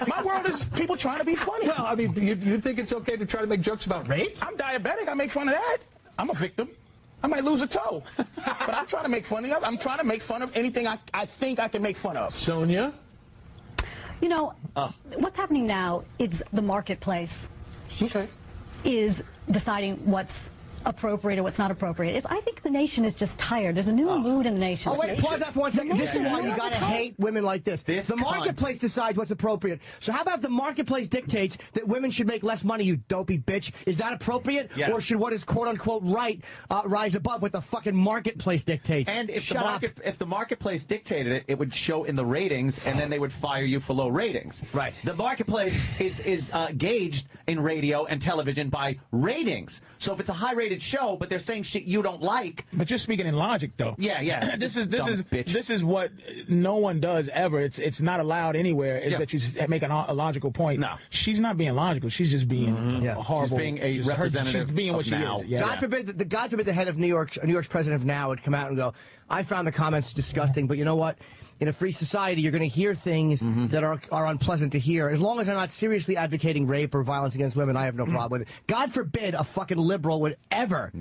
My world is people trying to be funny. Well, I mean, you think it's okay to try to make jokes about rape? I'm diabetic. I make fun of that. I'm a victim. I might lose a toe. But I'm trying to make fun of. I'm trying to make fun of anything I think I can make fun of. Sonia? You know, what's happening now is the marketplace is deciding what's appropriate or what's not appropriate. I think the nation is just tired. There's a new mood in the nation. Oh, wait, pause that for 1 second. This is why you gotta hate women like this. The marketplace decides what's appropriate. So how about the marketplace dictates that women should make less money, you dopey bitch? Is that appropriate? Yeah. Or should what is quote-unquote right rise above what the fucking marketplace dictates? And if the marketplace dictated it, it would show in the ratings, and then they would fire you for low ratings. Right. The marketplace is gauged in radio and television by ratings. So if it's a high-rated show, but they're saying shit you don't like. But you're speaking in logic, though. Yeah. This is what no one does ever. It's not allowed anywhere. Is that you make a logical point? No, she's not being logical. She's just being horrible. She's being a representative. She's being what she now. is. Yeah. God forbid the head of New York's president of Now would come out and go, I found the comments disgusting, but you know what? In a free society, you're going to hear things that are unpleasant to hear. As long as they're not seriously advocating rape or violence against women, I have no problem with it. God forbid a fucking liberal would ever,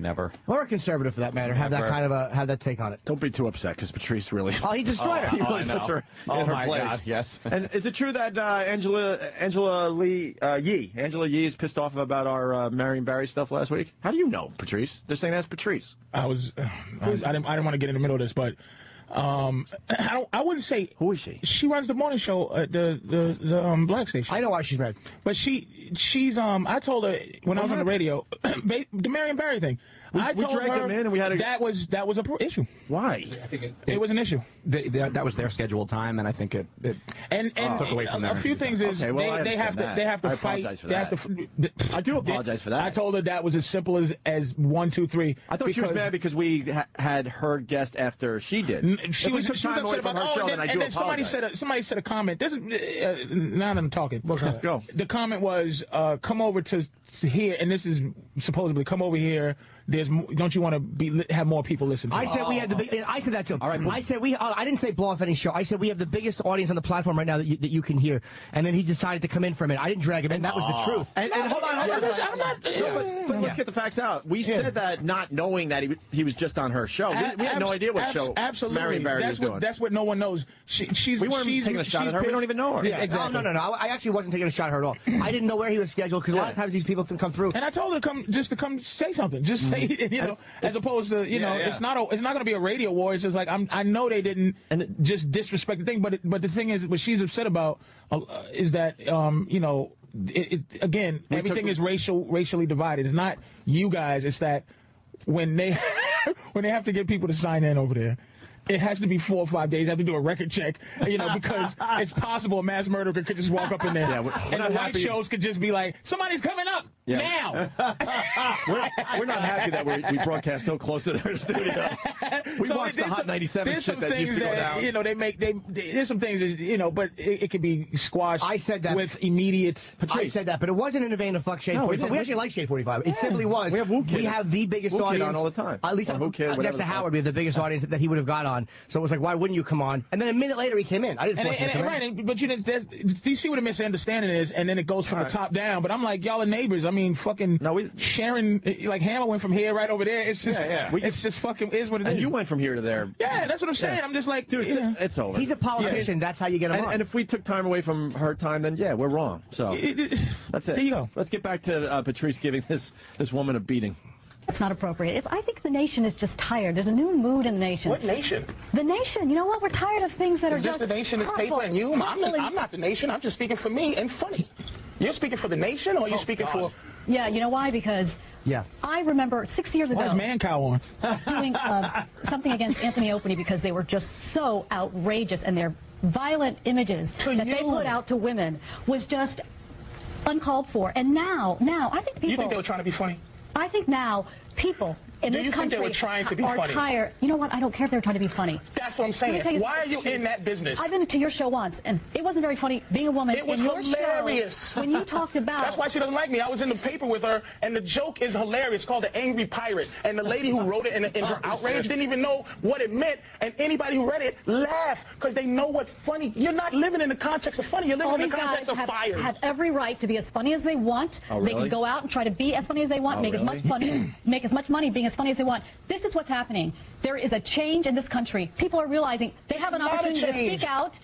or a conservative for that matter, have that kind of have that take on it. Don't be too upset, because Patrice really. Oh, he destroyed her. He really puts her in her place. God, yes. And is it true that Angela Yee is pissed off about our Marion Barry stuff last week? How do you know, Patrice? They're saying that's Patrice. I didn't want to get in the middle of this, but I wouldn't say. Who is she? She runs the morning show at the Black station. I know why she's mad, but she's I told her when I was on the radio, the Marion Barry thing. I told dragged her them in and we had that was a issue. Why? I think it was an issue. That was their scheduled time, and I think it took away from them. A few things is they have to fight. Apologize for that. I do apologize for that. I told her that was as simple as 1, 2, 3. I thought she was mad because we had her guest after she did. She was upset about and then somebody said a comment. This is now that I'm talking. Go. The comment was come over to here, and this is supposedly come over here. Don't you want to have more people listen to? I said we had I said that too. All right. I said I didn't say blow off any show. I said we have the biggest audience on the platform right now that you can hear. And then he decided to come in for a minute. I didn't drag him in. That was the truth. And hold on. But let's get the facts out. We said that not knowing that he was just on her show. We had no idea what show Marion Barry was doing. That's what no one knows. We weren't taking a shot at her. We don't even know her. Yeah, exactly. No. I actually wasn't taking a shot at her at all. I didn't know where he was scheduled because a lot of times these people come through. And I told her to come say something. Just say, as opposed to, it's not going to be a radio war. It's just like, I know they didn't just disrespect the thing, but the thing is, what she's upset about is that, again, everything is racially divided. It's not you guys. It's that when they have to get people to sign in over there, it has to be 4 or 5 days. They have to do a record check, because it's possible a mass murderer could just walk up in there. And the white shows could just be like, somebody's coming up. Now. We're not happy that we broadcast so close to their studio. We So watched the Hot 97 shit that used to go down. You know, there's some things, you know, but it can be squashed. I said that with immediate. I said that, but it wasn't in the vein of fuck Shade 45. We actually like Shade 45. It simply was. We have Woo Kid. We have the biggest Woo Kid audience on all the time. At least Woo Kid, next to Howard, we have the biggest audience that he would have got on. So it was like, why wouldn't you come on? And then a minute later, he came in. I didn't force him to come in. But you see what a misunderstanding is, and then it goes from the top down. But I'm like, y'all are neighbors. I mean, fucking sharing, like Hammer went from here right over there. It's just, it's just fucking is what it is. And you went from here to there. Yeah, that's what I'm saying. I'm just like, dude, it's over. He's a politician. That's how you get him on. And if we took time away from her time, then yeah, we're wrong. So that's it. There you go. Let's get back to Patrice giving this woman a beating. It's not appropriate. I think the nation is just tired. There's a new mood in the nation. What nation? The nation. You know what? We're tired of things that Is are this just the nation is paper and you? I'm not the nation. I'm just speaking for me and funny. You're speaking for the nation, or are you speaking for? Yeah, you know why? Because I remember 6 years ago. Why is Mancow on? Doing something against Anthony Openy because they were just so outrageous, and their violent images that they put out to women was just uncalled for. And now I think people. You think they were trying to be funny? I think now people in Do this you think country they were trying to be are funny? tired. You know what? I don't care if they were trying to be funny. That's what I'm saying. Why are you in that business? I've been to your show once, and it wasn't very funny being a woman. It was in your hilarious. Show, when you talked about. That's why she doesn't like me. I was in the paper with her, and the joke is hilarious. It's called The Angry Pirate. And the lady who wrote it in her outrage didn't even know what it meant. And anybody who read it laughed because they know what funny. You're not living in the context of funny. You're living All in the these context guys of fire. have every right to be as funny as they want. Oh, They really? can go out and try to be as funny as they want, make as much money, make as much money being as funny as they want. This is what's happening. There is a change in this country. People are realizing they have an opportunity to speak out,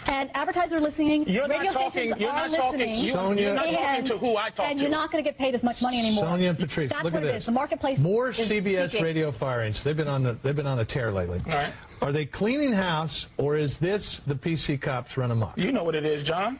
and advertisers are listening. You're radio not talking. stations You're are not talking. listening. You're not talking to who I talk and to. you're not going to get paid as much money anymore. Sonia and Patrice, That's look what at it this. is. The marketplace. More is CBS speaking. radio firings. They've been on a tear lately. All right. Are they cleaning house, or is this the PC cops run amok? You know what it is, John.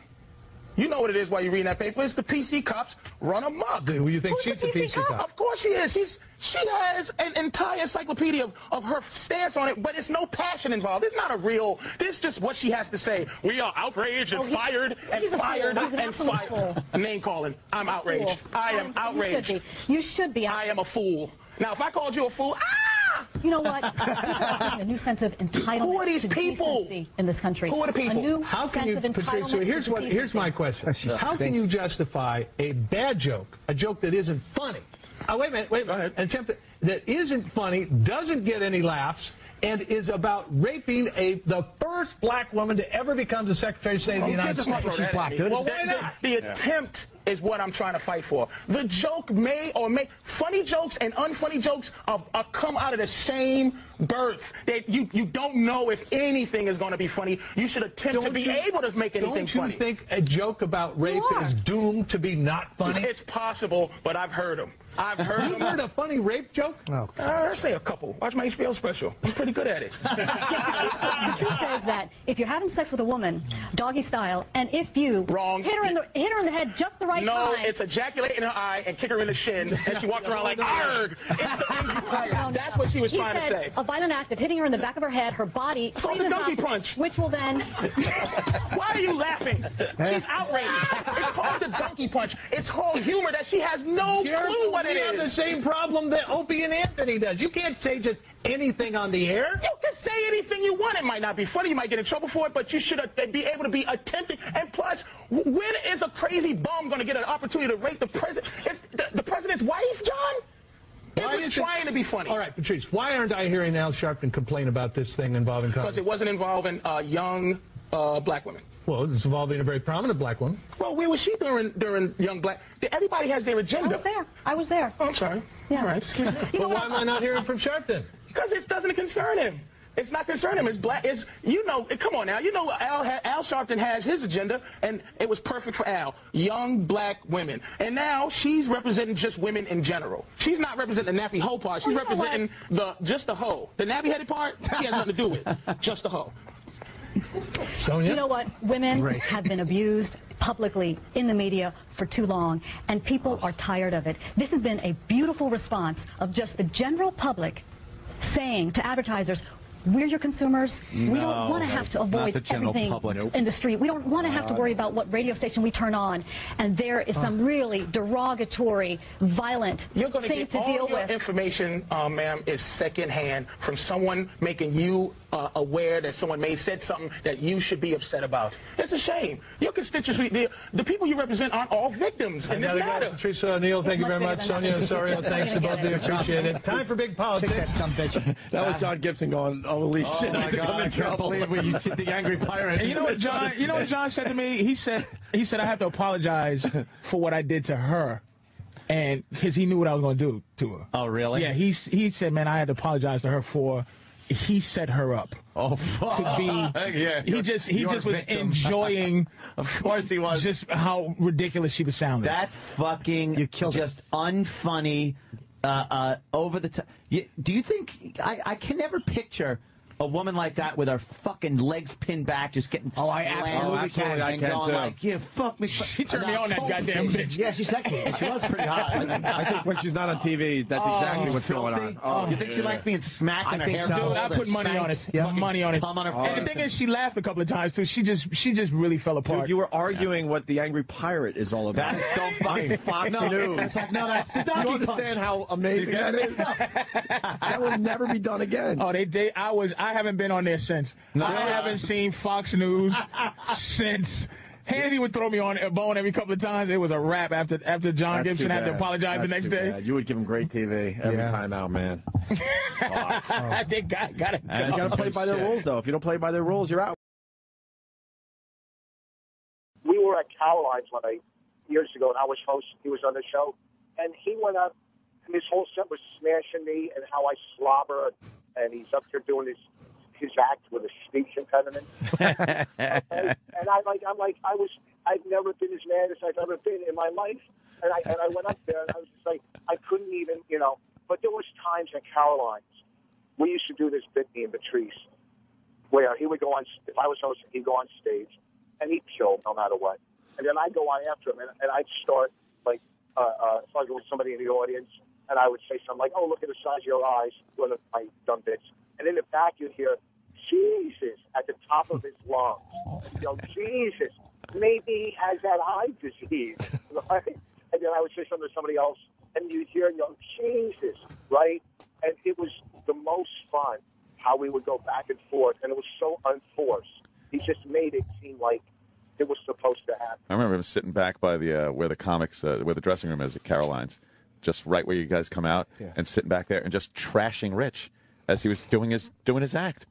You know what it is while you're reading that paper. It's the PC cops run amok. Do you think Who's she's the PC cop? Of course she is. She has an entire encyclopedia of her stance on it, but it's no passion involved. It's not a real. This is just what she has to say. We are outraged and fired and fired and fired. Name calling. I'm outraged. I am outraged. You should be. I am a fool. Now, if I called you a fool, You know what? People are feeling a new sense of entitlement. Who are these to people decency in this country? Who are the people? A new How can sense you, of Patrice, entitlement so to here's my question. She How can stinks. you justify a bad joke, a joke that isn't funny? Oh, wait a minute, Go ahead. an attempt that isn't funny, doesn't get any laughs, and is about raping the first black woman to ever become the Secretary of State of the United States. She's black, dude. Well, why not? The attempt is what I'm trying to fight for. The joke may funny jokes and unfunny jokes are come out of the same birth. That you don't know if anything is going to be funny. You should attempt to be able to make anything funny. Don't you think a joke about rape is doomed to be not funny? It's possible, but I've heard them. I've heard You've heard a funny rape joke? No. I say a couple. Watch my HBO special. I'm pretty good at it. The truth says that if you're having sex with a woman, doggy style, and if you hit her in the head just the right No, time. it's ejaculate in her eye and kick her in the shin, and she walks around like, arg! It's the angry pirate. That's what she was trying to say. A violent act of hitting her in the back of her head, her body. It's called the donkey punch. Which will then. Why are you laughing? She's outraged. It's called the donkey punch. It's called humor that she has no clue what it You have the is. same problem that Opie and Anthony does. You can't say just anything on the air. You can say anything you want. It might not be funny. You might get in trouble for it, but you should be able to be attempting. And plus, when is a crazy bum going to get an opportunity to rape the president? If the president's wife, John? It was trying to be funny. All right, Patrice, why aren't I hearing Al Sharpton complain about this thing involving Because Congress? it wasn't involving young black women. Well, it's involving a very prominent black woman. Well, where was she during young black? Everybody has their agenda. I was there. Oh, I'm sorry. Yeah. All right. But why am I not hearing from Sharpton? Because it doesn't concern him. It's not concern him. It's black. It's, you know, come on now. You know Al Sharpton has his agenda, and it was perfect for Al. Young black women. And now she's representing just women in general. She's not representing the nappy hoe part. She's representing just the hoe. The nappy-headed part, she has nothing to do with. Just the hoe. Sonia? You know what? Women have been abused publicly in the media for too long, and people are tired of it. This has been a beautiful response of just the general public saying to advertisers, We're your consumers. We don't want to have to avoid everything in the street. We don't want to have to worry about what radio station we turn on. And there is some really derogatory, violent You're going to thing get to all deal your with. information, ma'am, is secondhand from someone making you aware that someone may have said something that you should be upset about. It's a shame. Your constituency, the people you represent aren't all victims in this matter. Patrice O'Neill, thank you very much. Sonia Osorio, thanks to both of you. Appreciate it. Time for Big Politics. That was John Gibson going, holy shit, my God, I can't believe when you hit the angry pirate. And you know what John said to me? He said I have to apologize for what I did to her. And because he knew what I was going to do to her. Oh, really? Yeah, he said, man, I had to apologize to her for he set her up. Oh, fuck. To be, yeah, he just was enjoying. Of course he was. Just how ridiculous she was sounding. That fucking just unfunny, over the top. Do you think I can never picture a woman like that with her fucking legs pinned back, just getting I absolutely can. and going too. like, yeah, fuck me. She turned me on, that goddamn bitch. Yeah, she's sexy. She was pretty hot. I think when she's not on TV, that's exactly what's going on. Oh, you think she likes being smacked in her hair? Dude, I put money on it. Money on it. And the thing is, she laughed a couple of times too. She just really fell apart. Dude, you were arguing what the Angry Pirate is all about. That's so funny. Fox No, News. that's like, no, that's the Do you donkey understand punch. how amazing that is? That will never be done again. Oh, I haven't been on there since. I haven't seen Fox News since. Handy would throw me on a bone every couple of times. It was a wrap after John Gibson had to apologize the next day. You would give him great TV every time out, man. They got to You got to play by their rules, though. If you don't play by their rules, you're out. We were at Caroline's years ago, and I was hosting. He was on the show, and he went up, and his whole set was smashing me and how I slobber, and he's up here doing his act with a speech impediment. And I've never been as mad as I've ever been in my life. And I went up there and I was just like, I couldn't even, but there was times at Caroline's, we used to do this bit, me and Patrice, where he would go on, if I was hosting, he'd go on stage and he'd kill no matter what. And then I'd go on after him and I'd start talking with somebody in the audience, and I would say something like, oh, look at the size of your eyes, one of my dumb bits. And in the back you'd hear, Jesus, at the top of his lungs. Jesus, maybe he has that eye disease, right? And then I would say something to somebody else, and you'd hear, Jesus, right? And it was the most fun how we would go back and forth, and it was so unforced. He just made it seem like it was supposed to happen. I remember him sitting back by the where the comics, where the dressing room is at Caroline's, just right where you guys come out, and sitting back there and just trashing Rich as he was doing his act.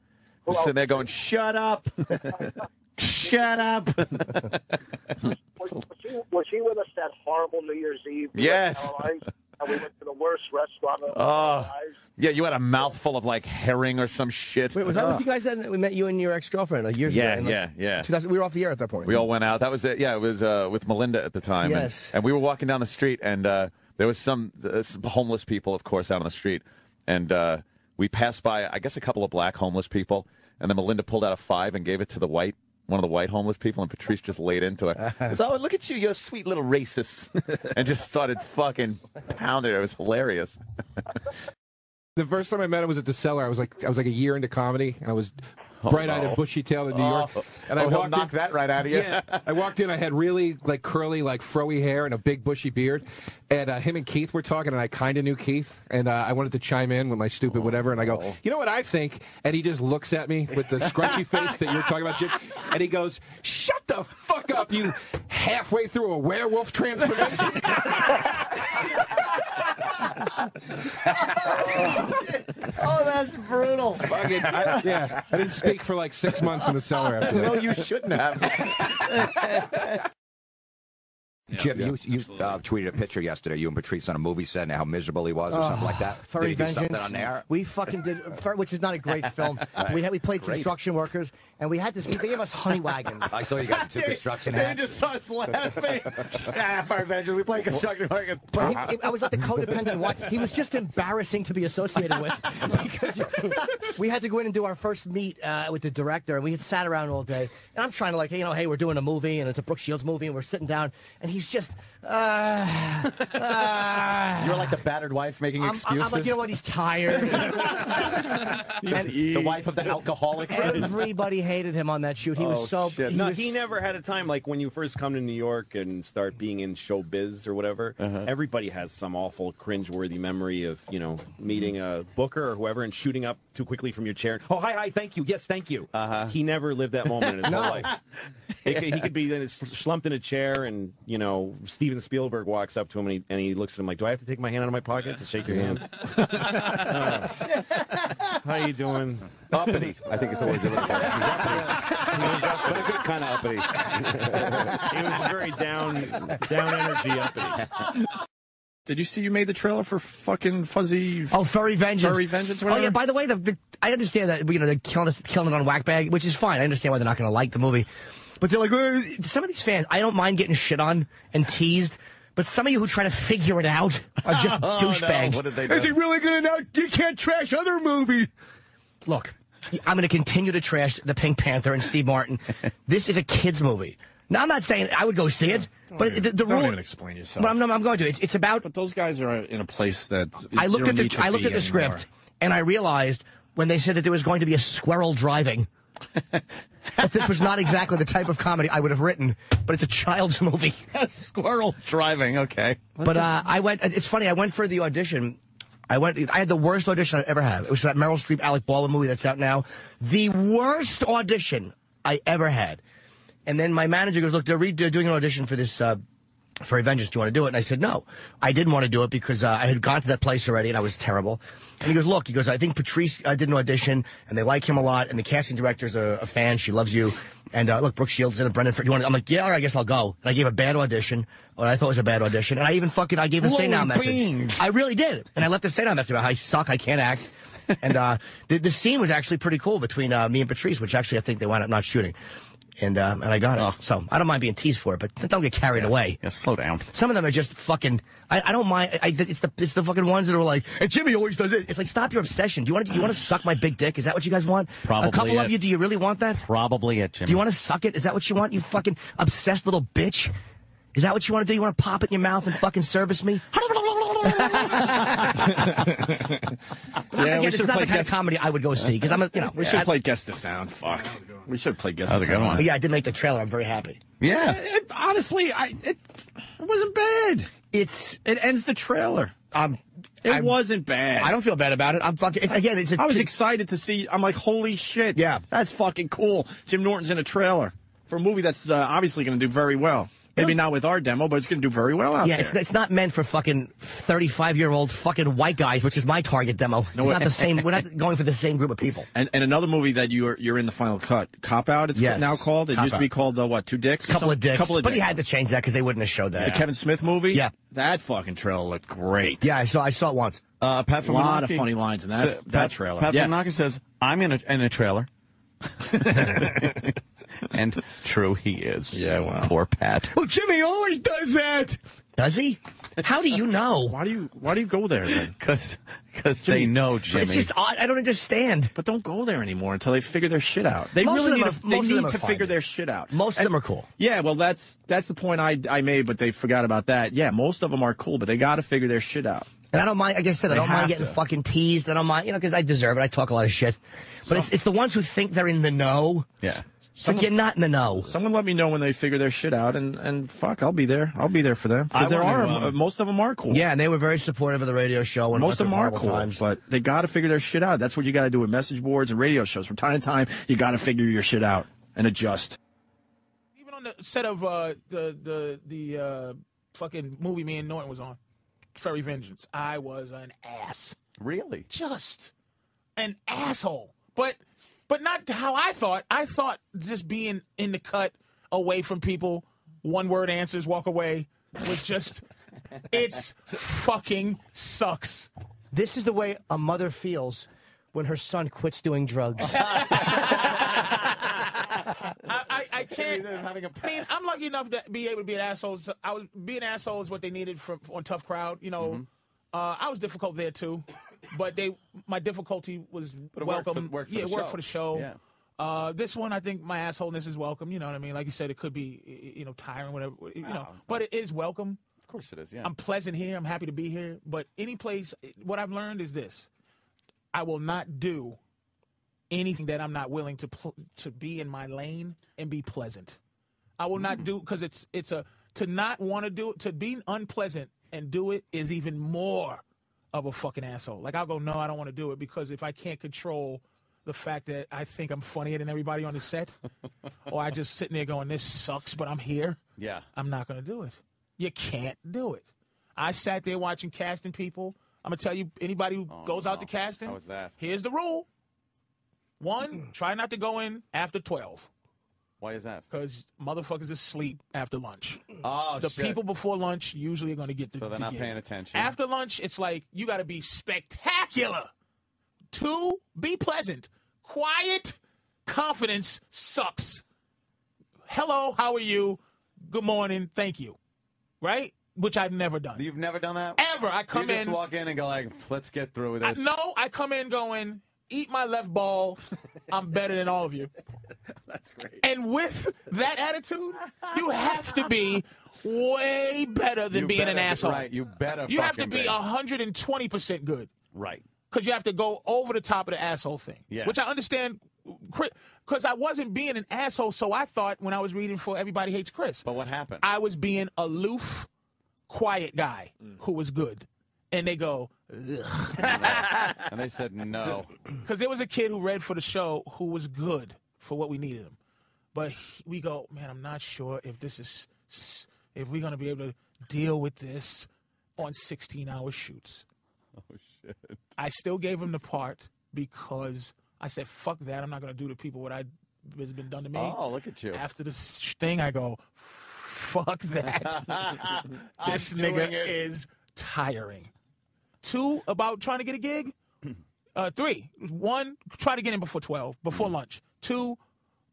Just sitting there going, "Shut up, shut up." Was he with us that horrible New Year's Eve? Yes. And we went to the worst restaurant of Oh, our lives. yeah, you had a mouthful of like herring or some shit. Wait, was that with you guys then? We met you and your ex-girlfriend years ago. Yeah. 2000, we were off the air at that point. We all went out. That was it. Yeah, it was with Melinda at the time. Yes. And we were walking down the street, and there was some homeless people, of course, out on the street. And we passed by, I guess, a couple of black homeless people. And then Melinda pulled out a $5 and gave it to one of the white homeless people, and Patrice just laid into it. Oh, look at you, you're a sweet little racist. And just started fucking pounding it. It was hilarious. The first time I met him was at the Cellar. I was like a year into comedy. I was bright-eyed and bushy-tailed in New York. And I walked knock that right out of you. Yeah, I walked in. I had really curly, froey hair and a big bushy beard. And him and Keith were talking, and I kind of knew Keith. And I wanted to chime in with my stupid whatever. And I go, you know what I think? And he just looks at me with the scrunchy face that you're talking about, Jim. And he goes, shut the fuck up, you halfway through a werewolf transformation. Oh, that's brutal. I didn't speak for 6 months in the Cellar after that. No, you shouldn't have. Jim, you tweeted a picture yesterday, you and Patrice on a movie set, and how miserable he was, or something like that. Furry Did he do Vengeance. something on there? We fucking did, which is not a great film. We played construction workers, and we had this. They gave us honey wagons. I saw you guys in two construction Dave hats. just starts laughing. Fire Vengeance, we play construction workers. I was like the codependent one. He was just embarrassing to be associated with because we had to go in and do our first meet with the director, and we had sat around all day. And I'm trying to hey, we're doing a movie, and it's a Brooke Shields movie, and we're sitting down, and he's he's just. You're like the battered wife making excuses. I'm like, you know what? He's tired. The wife of the alcoholic. Everybody hated him on that shoot. He was so. He never had a time like when you first come to New York and start being in showbiz or whatever. Everybody has some awful, cringeworthy memory of meeting a booker or whoever and shooting up too quickly from your chair. Oh, hi, thank you. Yes, thank you. He never lived that moment in his whole life. He could be slumped in a chair, and Steven Spielberg walks up to him and he looks at him like, "Do I have to take my hand out of my pocket to shake your hand?" How you doing? Uppity, I think it's the word you're looking for. He's uppity. But a good kind of uppity. He was very down energy uppity. Did you see you made the trailer for fucking Fuzzy? Oh, Furry Vengeance. Furry Vengeance. Oh yeah. By the way, I understand that they're killing it on Whackbag, which is fine. I understand why they're not going to like the movie, but they're like some of these fans. I don't mind getting shit on and teased, but some of you who try to figure it out are just douchebags. No. What did they do? Is he really going to? You can't trash other movies. Look, I'm going to continue to trash the Pink Panther and Steve Martin. This is a kids movie. Now, I'm not saying I would go see it, but the rule. Don't even explain yourself. But I'm going to. It's about. But those guys are in a place that I looked at the script and I realized when they said that there was going to be a squirrel driving, that this was not exactly the type of comedy I would have written. But it's a child's movie. Squirrel driving. Okay. But I went. It's funny. I went for the audition. I had the worst audition I ever had. It was that Meryl Streep, Alec Baldwin movie that's out now. The worst audition I ever had. And then my manager goes, "Look, they're doing an audition for this, for Avengers. Do you want to do it?" And I said, no. I didn't want to do it because I had gone to that place already and I was terrible. And he goes, "Look," he goes, "I think Patrice did an audition and they like him a lot and the casting director's a fan. She loves you. And look, Brooke Shields in it, Brendan. Do you want?" I'm like, "Yeah, all right, I guess I'll go." And I gave a bad audition, or I thought it was a bad audition. And I even I gave a say-now message. I really did. And I left a say-now message about how I suck, I can't act. And the scene was actually pretty cool between me and Patrice, which actually I think they wound up not shooting. And I got it. So I don't mind being teased for it, but don't get carried away. Yeah, slow down. Some of them are just fucking. I don't mind. It's the fucking ones that are like, "Hey, Jimmy always does it." It's like, stop your obsession. Do you want to suck my big dick? Is that what you guys want? Probably a couple of you. Do you really want that? Probably it, Jimmy. Do you want to suck it? Is that what you want? You fucking obsessed little bitch. Is that what you want to do? You want to pop it in your mouth and fucking service me? Yeah, again, it's not the kind of comedy I would go see because we should have played Guess the Sound. Fuck. We should have played Guess the Sound. Yeah, I did make the trailer. I'm very happy. Yeah. Honestly, it wasn't bad. It ends the trailer. It wasn't bad. I don't feel bad about it. I'm fucking. Again, I was excited to see. I'm like, holy shit. Yeah, that's fucking cool. Jim Norton's in a trailer for a movie that's obviously going to do very well. Maybe not with our demo, but it's going to do very well out there. Yeah, it's not meant for fucking 35-year-old fucking white guys, which is my target demo. It's not the same. We're not going for the same group of people. And another movie that you're in the final cut, Cop Out. It's now called. It used to be called Two Dicks. Couple of Dicks. Couple of but Dicks. he had to change that because they wouldn't have showed that. The Kevin Smith movie. Yeah, that fucking trailer looked great. Yeah, I saw it once. Pat a lot of funny lines in that trailer. Pat Famanaki says, "I'm in a trailer." And true, he is. Yeah, wow. Poor Pat. Well, Jimmy always does that. Does he? How do you know? Why do you go there then? Because they know, Jimmy. It's just odd. I don't understand. But don't go there anymore until they figure their shit out. They Most really of them need to fine. figure their shit out. Most of them are cool. Yeah, well, that's the point I made, but they forgot about that. Yeah, most of them are cool, but they got to figure their shit out. And I don't mind. Like I said, I don't mind getting to. fucking teased. I don't mind, because I deserve it. I talk a lot of shit. But it's the ones who think they're in the know. Yeah. Like you're not in the know. Someone let me know when they figure their shit out, and fuck, I'll be there. I'll be there for them because most of them are cool. Yeah, and they were very supportive of the radio show. And most of them are cool, times. but they got to figure their shit out. That's what you got to do with message boards and radio shows. From time to time, you got to figure your shit out and adjust. Even on the set of the fucking movie me and Norton was on, Furry Vengeance, I was an ass. Really? Just an asshole. But not how I thought. I thought just being in the cut, away from people, one-word answers, walk away, was just, it's fucking sucks. This is the way a mother feels when her son quits doing drugs. I can't. I mean, I'm lucky enough to be able to be an asshole. Being an asshole is what they needed on Tough Crowd. I was difficult there too, but my difficulty was welcome. Worked for the show. Yeah. This one, I think my assholeness is welcome. You know what I mean? Like you said, it could be, tiring, whatever. But it is welcome. Of course it is. Yeah. I'm pleasant here. I'm happy to be here. But any place, what I've learned is this: I will not do anything that I'm not willing to be in my lane and be pleasant. I will not do, because to not want to do it, to be unpleasant and do it is even more of a fucking asshole. Like, I'll go, no, I don't want to do it, because if I can't control the fact that I think I'm funnier than everybody on the set, or I just sitting there going, this sucks, but I'm here, I'm not going to do it. You can't do it. I sat there watching casting people. I'm going to tell you, anybody who goes out to casting, how was that? Here's the rule. 1, try not to go in after 12. Why is that? Because motherfuckers are asleep after lunch. Oh, the shit. people before lunch usually are going to get the So they're not gig. paying attention. After lunch, it's like, you got to be spectacular. 2, be pleasant. Quiet confidence sucks. Hello, how are you? Good morning, thank you. Right? Which I've never done. You've never done that? Ever. I come you just in. walk in and go like, let's get through this. No, I come in going, eat my left ball. I'm better than all of you. That's great. And with that attitude, you have to be way better than being an asshole. Right, you better. You have to fucking be 120% good. Right. Because you have to go over the top of the asshole thing. Yeah. Which I understand, because I wasn't being an asshole, so I thought when I was reading for Everybody Hates Chris. But what happened? I was being aloof, quiet guy who was good. And they go, ugh. And they said no. Because there was a kid who read for the show who was good for what we needed him. But we go, man, I'm not sure if if we're going to be able to deal with this on 16-hour shoots. Oh, shit. I still gave him the part because I said, fuck that. I'm not going to do to people what has been done to me. Oh, look at you. After this thing, I go, fuck that. This nigga is tiring. 2, about trying to get a gig. 3, 1, try to get in before 12, before lunch. 2,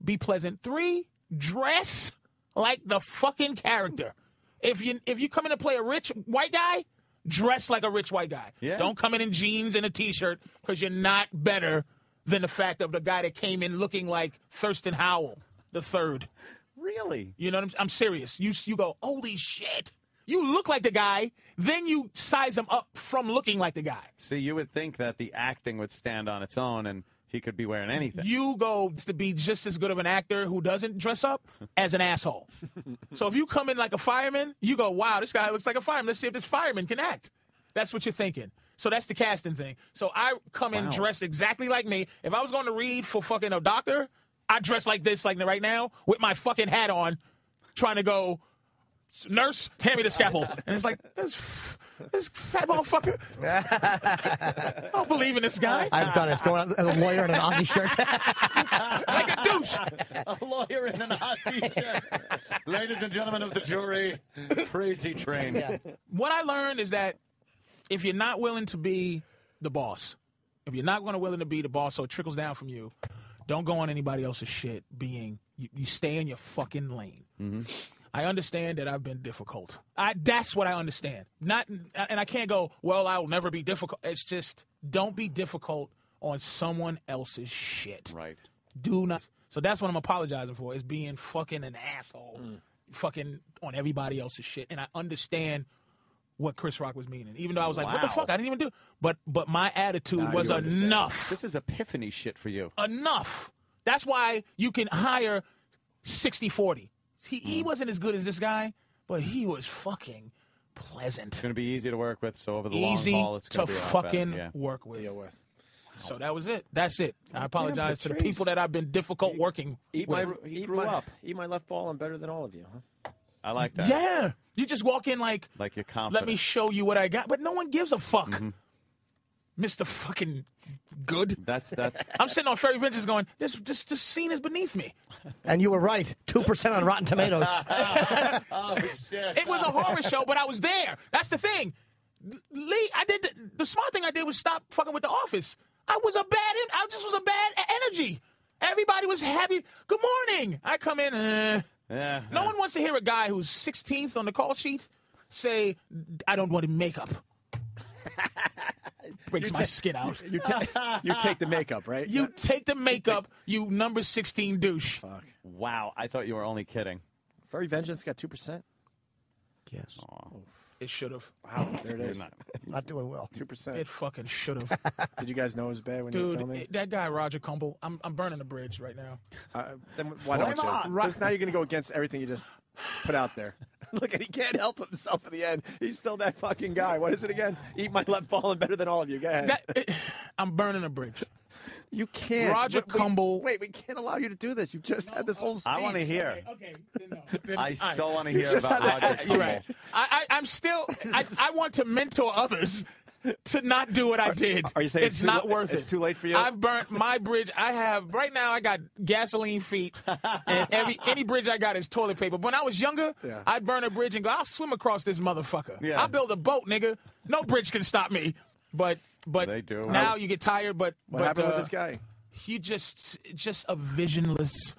be pleasant. 3, dress like the fucking character. If you come in to play a rich white guy, dress like a rich white guy. Yeah. Don't come in jeans and a T-shirt, because you're not better than the fact of the guy that came in looking like Thurston Howell the third. Really? You know what I'm serious. You go, holy shit. You look like the guy, then you size him up from looking like the guy. See, you would think that the acting would stand on its own and he could be wearing anything. You go to be just as good of an actor who doesn't dress up as an asshole. So if you come in like a fireman, you go, wow, this guy looks like a fireman. Let's see if this fireman can act. That's what you're thinking. So that's the casting thing. So I come in dressed exactly like me. If I was going to read for fucking a doctor, I dress like this, like right now, with my fucking hat on, trying to go, nurse, hand me the scalpel. And it's like, this fat motherfucker. I don't believe in this guy. I've done it. Going out as a lawyer in an Aussie shirt. Like a douche. A lawyer in an Aussie shirt. Ladies and gentlemen of the jury, Crazy Train. Yeah. What I learned is that if you're not willing to be the boss, if you're not willing to be the boss so it trickles down from you, don't go on anybody else's shit you stay in your fucking lane. Mm-hmm. I understand that I've been difficult. That's what I understand. And I can't go, well, I'll never be difficult. It's just, don't be difficult on someone else's shit. Right. Do not. So that's what I'm apologizing for, is being fucking an asshole. Fucking on everybody else's shit. And I understand what Chris Rock was meaning. Even though I was like, what the fuck? I didn't even do. But my attitude was enough. This is epiphany shit for you. Enough. That's why you can hire 60-40. He wasn't as good as this guy, but he was fucking pleasant. It's going to be easy to work with, so over the long haul, it's going to be a lot fucking better. Yeah. work with. Deal with. So that was it. That's it. I apologize to the people that I've been difficult working Eat with. my left ball. I'm better than all of you, huh? I like that. Yeah. You just walk in like you're confident. let me show you what I got. But no one gives a fuck. Mr. fucking good. That's. I'm sitting on Ferry Ventures going, this scene is beneath me. And you were right. 2% on Rotten Tomatoes. Oh, shit. It was a horror show, but I was there. That's the thing. Lee, I did the smart thing I did was stop fucking with The Office. I just was a bad energy. Everybody was happy. Good morning. I come in. No one wants to hear a guy who's 16th on the call sheet say, I don't want makeup. Breaks my skin out. You take the makeup, right? You take the makeup, you number 16 douche. Fuck. Wow, I thought you were only kidding. Furry Vengeance got 2%. Yes. It should have. Wow, there it is. Not doing well. 2%. It fucking should have. Did you guys know it was bad when you were filming? Dude, that guy Roger Cumble, I'm burning the bridge right now. Then why don't you? Because now you're going to go against everything you just put out there. Look, and he can't help himself in the end. He's still that fucking guy. What is it again? Eat my left falling better than all of you. Go ahead. I'm burning a bridge. You can't. Roger Cumble. Wait, we can't allow you to do this. You just had this whole speech. I want to hear. Okay. I so want to You hear just about had Roger that- Cumble. Right. I'm still. I want to mentor others to not do what I did. Are you saying it's not worth it? It's too late for you? I've burnt my bridge. I have right now. I got gasoline feet, and any bridge I got is toilet paper. But when I was younger, I'd burn a bridge and go, I'll swim across this motherfucker. Yeah. I'll build a boat, nigga. No bridge can stop me. But They do. now you get tired. But What happened with this guy? He just a visionless.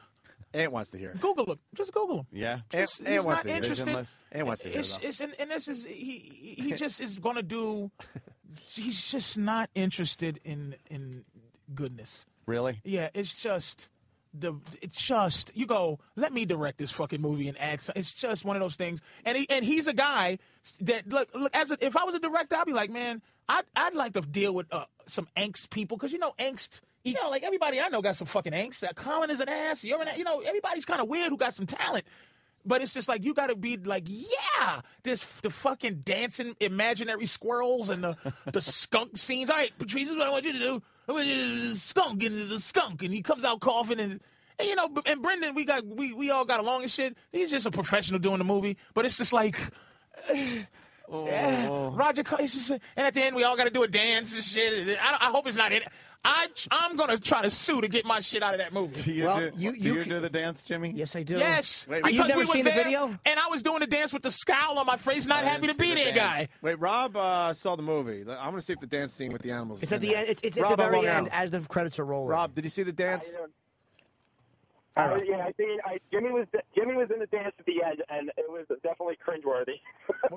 Ant wants to hear. Google him. Just Google him. Yeah. Just, Ant he's wants not to hear. interested. Visionless. Ant wants to hear. And this is he just is gonna do. He's just not interested in goodness. Really? Yeah, it's just you go. Let me direct this fucking movie and add. It's just one of those things. And he's a guy that look if I was a director, I'd be like, man, I'd like to deal with some angst people because angst. Like everybody I know got some fucking angst. That Colin is an ass. Everybody's kind of weird who got some talent. But it's just like you got to be like, yeah, the fucking dancing imaginary squirrels and the skunk scenes. All right, Patrice, this is what I want you to do. I want you to skunk, and there's a skunk, and he comes out coughing, and Brendan, we all got along and shit. He's just a professional doing the movie, but it's just like. Roger, it's just, and at the end we all got to do a dance and shit. I hope it's not in. I'm gonna try to sue to get my shit out of that movie. Do you do the dance, Jimmy? Yes, I do. Yes. Wait, you've never seen the video? And I was doing the dance with the scowl on my face, not happy to be there, guy. Wait, Rob saw the movie. I'm going to see if the dance scene with the animals. It's at the end. It's at the very end as the credits are rolling. Rob, did you see the dance? Yeah, I think Jimmy was in the dance at the end, and it was definitely cringeworthy.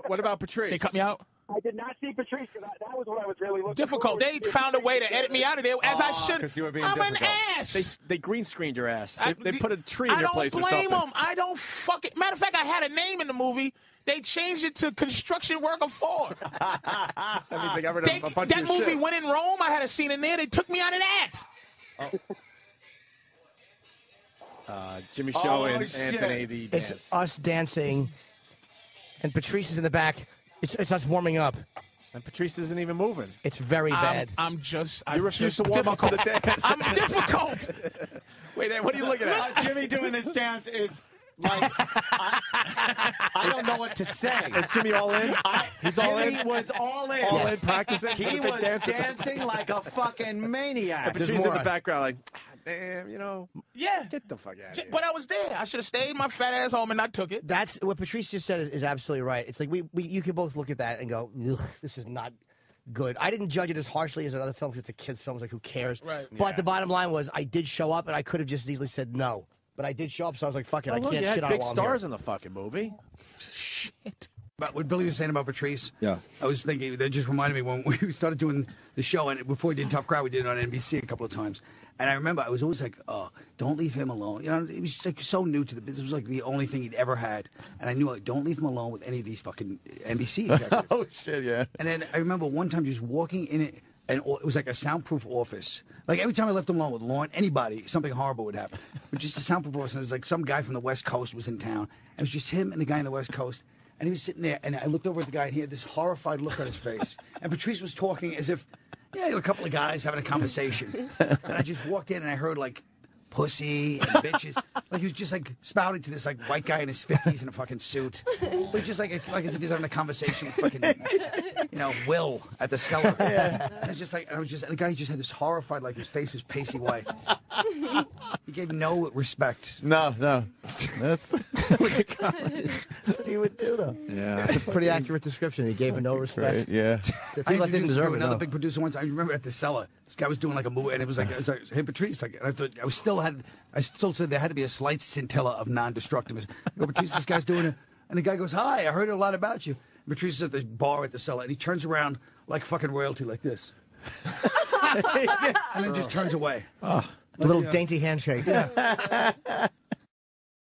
What about Patrice? They cut me out. I did not see Patrice. That was what I was really looking Difficult. for. They found a way to edit me out of there, as I should. Because you were being I'm difficult. an ass. They green screened your ass. They put a tree in your place or I don't blame something. them. I don't fucking. Matter of fact, I had a name in the movie. They changed it to Construction Worker 4. That means they got rid of a bunch that of your movie shit. went in Rome. I had a scene in there. They took me out of that. Jimmy Show and Anthony the dance. It's us dancing, and Patrice is in the back. It's us warming up. And Patrice isn't even moving. It's very bad. I'm just. You refuse to warm up for the dance. I'm difficult. Wait, what are you looking at? Jimmy doing this dance is like I don't know what to say. Is Jimmy all in? He's all in. Jimmy was all in. All in, practicing. He was dancing like a fucking maniac. And Patrice in the background, like, damn, Yeah. get the fuck out of here. But I was there. I should have stayed my fat ass home and I took it. That's what Patrice just said is absolutely right. It's like you can both look at that and go, ugh, this is not good. I didn't judge it as harshly as another film because it's a kid's film. Like, who cares? Right. But the bottom line was I did show up and I could have just as easily said no. But I did show up, so I was like, fuck it, I can't shit on it big while I'm stars here. in the fucking movie. Shit. But what Billy was saying about Patrice, Yeah. I was thinking, that just reminded me when we started doing the show, and before we did Tough Crowd, we did it on NBC a couple of times. And I remember I was always like, oh, don't leave him alone. It was just like so new to the business. It was like the only thing he'd ever had. And I knew, like, don't leave him alone with any of these fucking NBC executives. Oh, shit, yeah. And then I remember one time just walking in it, and it was like a soundproof office. Like every time I left him alone with Lauren, anybody, something horrible would happen. But just a soundproof office, and it was like some guy from the West Coast was in town. It was just him and the guy on the West Coast. And he was sitting there, and I looked over at the guy, and he had this horrified look on his face. And Patrice was talking as if, a couple of guys having a conversation. And I just walked in, and I heard, like, pussy and bitches. Like, he was just, like, spouting to this, like, white guy in his 50s in a fucking suit. But it's just like as if he's having a conversation with fucking, Will at the Cellar. Yeah. And it's just like, and the guy just had this horrified, like, his face was pasty white. He gave no respect. No. That's That's what he would do, though. yeah. That's a pretty accurate description. He gave no respect. Right, yeah. The I people that didn't introduced him deserve to it. another no. big producer once. I remember at the Cellar, this guy was doing like a movie, and it was like, hey Patrice, like, and I thought I still said there had to be a slight scintilla of non-destructiveness. I go, Patrice, this guy's doing it, and the guy goes, hi, I heard a lot about you. And Patrice is at the bar at the Cellar, and he turns around like fucking royalty, like this, and then just turns away. Oh, a little dainty handshake. Yeah.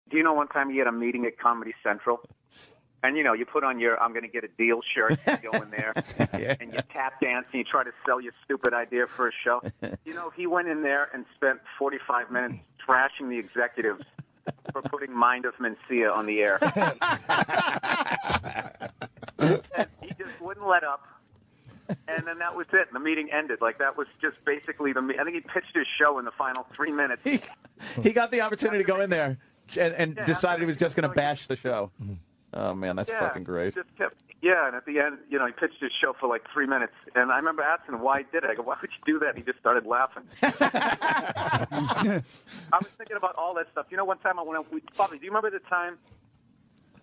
Do you know one time you had a meeting at Comedy Central? And, you know, you put on your I'm going to get a deal shirt, you go in there, and you tap dance, and you try to sell your stupid idea for a show. You know, he went in there and spent 45 minutes trashing the executives for putting Mind of Mencia on the air. And he just wouldn't let up. And then that was it. The meeting ended. Like, that was just basically I think he pitched his show in the final 3 minutes. He got the opportunity to go in there and decided he was just going to bash the show. Oh, man, that's fucking great. Just kept, and at the end, you know, he pitched his show for like 3 minutes. And I remember asking him why he did it. I go, why would you do that? And he just started laughing. I was thinking about all that stuff. You know, one time Bobby, do you remember the time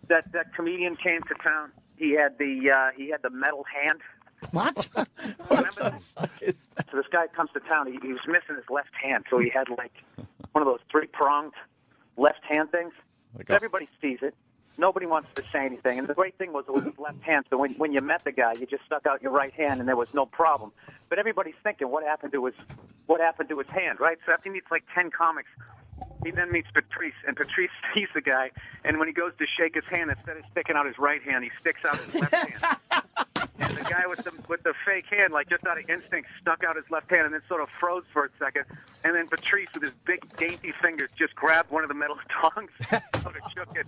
that comedian came to town? He had the metal hand. What? Remember that? So this guy comes to town. He was missing his left hand, so he had like one of those 3-pronged left hand things. So everybody sees it. Nobody wants to say anything. And the great thing was it was his left hand, so when you met the guy, you just stuck out your right hand, and there was no problem. But everybody's thinking, what happened to his hand, right? So after he meets like 10 comics, he then meets Patrice, and Patrice sees the guy, and when he goes to shake his hand, instead of sticking out his right hand, he sticks out his left hand. And the guy with the fake hand, like just out of instinct, stuck out his left hand and then sort of froze for a second. And then Patrice, with his big, dainty fingers, just grabbed one of the metal tongs and sort of shook it.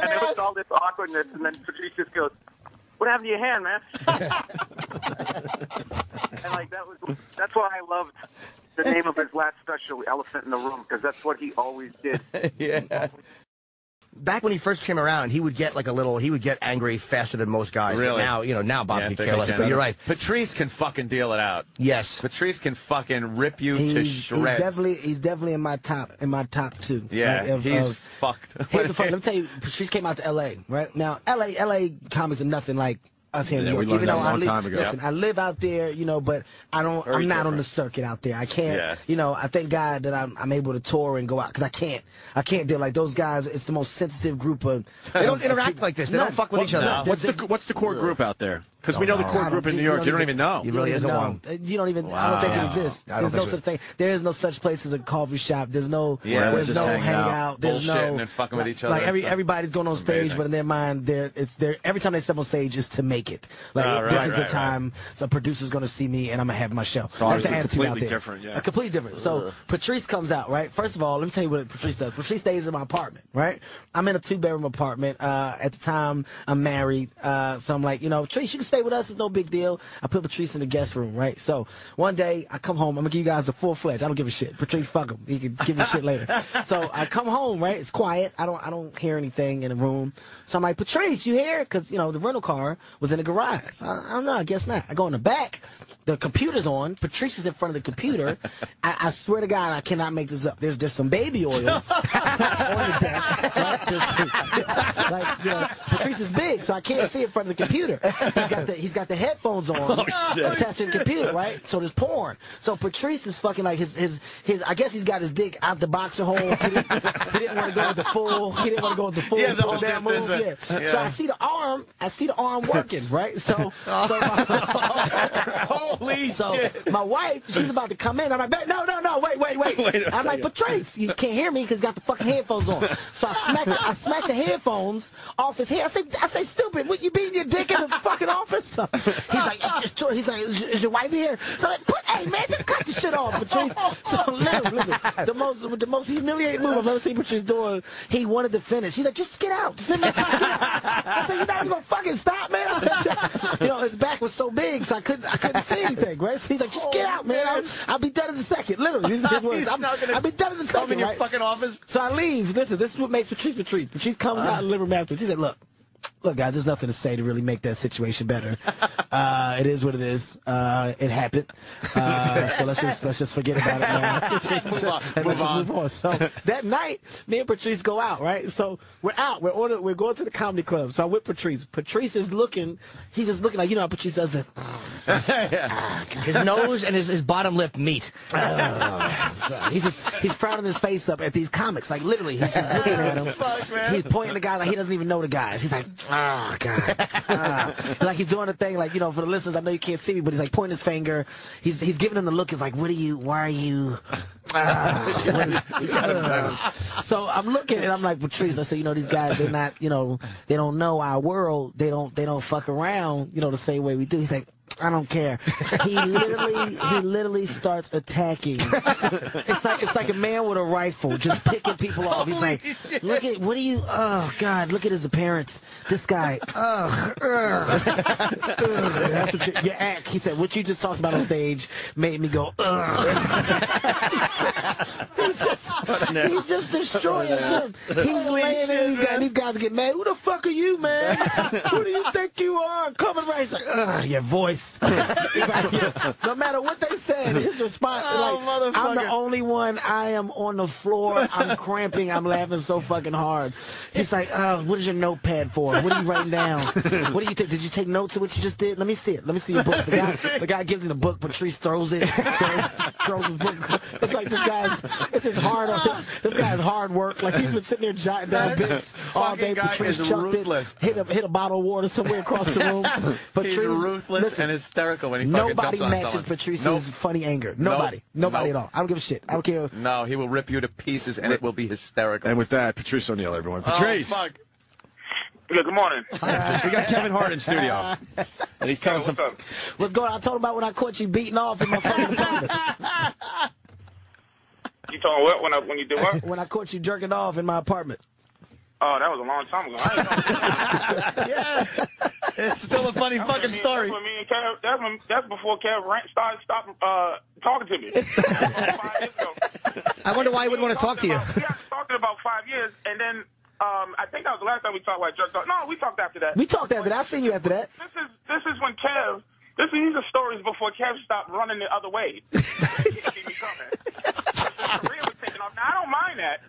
And there was all this awkwardness, and then Patrice just goes, "What happened to your hand, man?" And like that's why I loved the name of his last special, Elephant in the Room, because that's what he always did. Yeah. Back when he first came around, he would get angry faster than most guys. Really? But now Bobby can kill us. But you're right. Patrice can fucking deal it out. Yes. Patrice can fucking rip you to shreds. He's definitely in my top 2. Yeah, right, he's fucked. Here's the funny. Let me tell you, Patrice came out to L.A. Right now, L.A. comics are nothing like us here in New York. We learned that a long time ago. Listen, I live out there, you know, but I'm not on the circuit out there. I can't, you know. I thank God that I'm able to tour and go out because I can't deal like those guys. It's the most sensitive group of. They don't interact like this. They don't fuck with each other. No. What's the core group out there? Because we know the core group in New York. You don't even know. You really isn't one. You don't even. I don't think it exists. There's no such thing. There is no such place as a coffee shop. There's no. There's no hangout. There's no and fucking with each other. Like everybody's going on stage, but in their mind, every time they step on stage is to make it. Like this is the time some producer's going to see me and I'm gonna have my show. So that's the attitude out there. Different, yeah. Completely different. So Patrice comes out, right? First of all, let me tell you what Patrice does. Patrice stays in my apartment, right? I'm in a 2-bedroom apartment. At the time, I'm married. So I'm like, you know, Patrice, you can stay with us. It's no big deal. I put Patrice in the guest room, right? So one day I come home. I'm gonna give you guys the full-fledged. I don't give a shit. Patrice, fuck him. He can give me shit later. So I come home, right? It's quiet. I don't hear anything in the room. So I'm like, Patrice, you here? Because you know the rental car was in the garage. I don't know. I guess not. I go in the back. The computer's on. Patrice is in front of the computer. I swear to God, I cannot make this up. There's some baby oil on the desk. Right? Like, you know, Patrice is big, so I can't see in front of the computer. He's got the headphones on attached to the computer, right? So there's porn. So Patrice is fucking like his I guess he's got his dick out the boxer hole. He didn't want to go with the full. He didn't want to go with the full. Yeah, the whole distance. Yeah. So I see the arm working, right? So holy shit. My wife, she's about to come in. I'm like, no, wait. I'm like, Patrice, you can't hear me because he's got the fucking headphones on. So I smack the headphones off his head. I say, stupid, what, you beating your dick in the fucking office? So he's like, is your wife here? So I'm like, hey man, just cut the shit off, Patrice. So listen, the most humiliating move I've ever seen Patrice doing. He wanted to finish. He's like, just get out. Just let me get out. I said, you're not even gonna fucking stop, man. You know, his back was so big, so I couldn't see anything, right? So he's like, just get out, man. I'll be done in a second. Literally, this is his words. I'll be done in a second, come in your right? fucking office. So I leave. Listen, this is what makes Patrice. Patrice comes out and liver master. He said, Look, guys, there's nothing to say to really make that situation better. It is what it is. It happened. So let's just forget about it now. Let's move on. So that night, me and Patrice go out, right? So we're out. We're going to the comedy club. So I'm with Patrice. Patrice is looking. He's just looking like, you know how Patrice does it. His nose and his bottom lip meet. He's frowning his face up at these comics. Like literally, he's just looking at them. He's pointing the guys like he doesn't even know the guys. He's like, Oh, God. Like he's doing a thing, like, you know, for the listeners, I know you can't see me, but he's like pointing his finger. He's giving him the look. He's like, why are you? So I'm looking and I'm like, Patrice, I said, you know, these guys, they're not, you know, they don't know our world. They don't fuck around, you know, the same way we do. He's like, I don't care. He literally starts attacking. It's like a man with a rifle just picking people off. He's like, look at oh God, look at his appearance. This guy, that's what your act. He said, what you just talked about on stage made me go, he's just destroying him. He's laying in, these guys get mad. Who the fuck are you, man? Who do you think you are? Coming right. He's like, your voice. No matter what they said, his response is like, I'm the only one. I am on the floor. I'm cramping. I'm laughing so fucking hard. He's like, what is your notepad for? What are you writing down? What do you take? Did you take notes of what you just did? Let me see it. Let me see your book. The guy gives him the book. Patrice throws it. Throws his book. It's like this guy's hard work. Like he's been sitting there jotting down bits all day. Patrice chucked it. Hit a bottle of water somewhere across the room. Patrice, he's ruthless and hysterical when he fucking jumps on someone. Nobody matches Patrice's funny anger. Nobody at all. I don't give a shit. I don't care. No, he will rip you to pieces, and it will be hysterical. And with that, Patrice O'Neal, everyone. Patrice. Oh, fuck. Yeah, good morning. We got Kevin Hart in studio, and he's telling some. What's going on? I told him about when I caught you beating off in my fucking apartment. You told me what when you did what? When I caught you jerking off in my apartment. Oh, that was a long time ago. Yeah, it's still a funny fucking story. That's when me and Kev, that's before Kev stopped talking to me. 5 years ago. I wonder why he wouldn't want to talk to you. We talked in about 5 years, and then I think that was the last time we talked about jerk off. No, we talked after that. We talked after that. I've seen you after that. This is when Kev. These are stories before Kev stopped running the other way. He see me coming. His career was taking off. Now I don't mind that.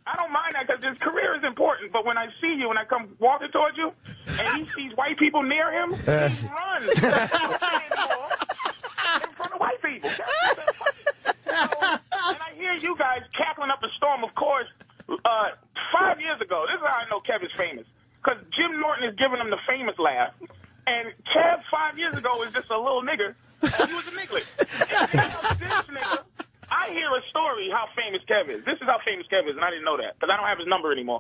I don't mind that because his career is important. But when I see you, when I come walking towards you, and he sees white people near him, he runs in front of white people. And I hear you guys cackling up a storm. Of course, 5 years ago, this is how I know Kev is famous. Because Jim Norton is giving him the famous laugh. And Kev 5 years ago was just a little nigger. And he was a niglet. And this nigga, I hear a story how famous Kev is. This is how famous Kev is, and I didn't know that because I don't have his number anymore.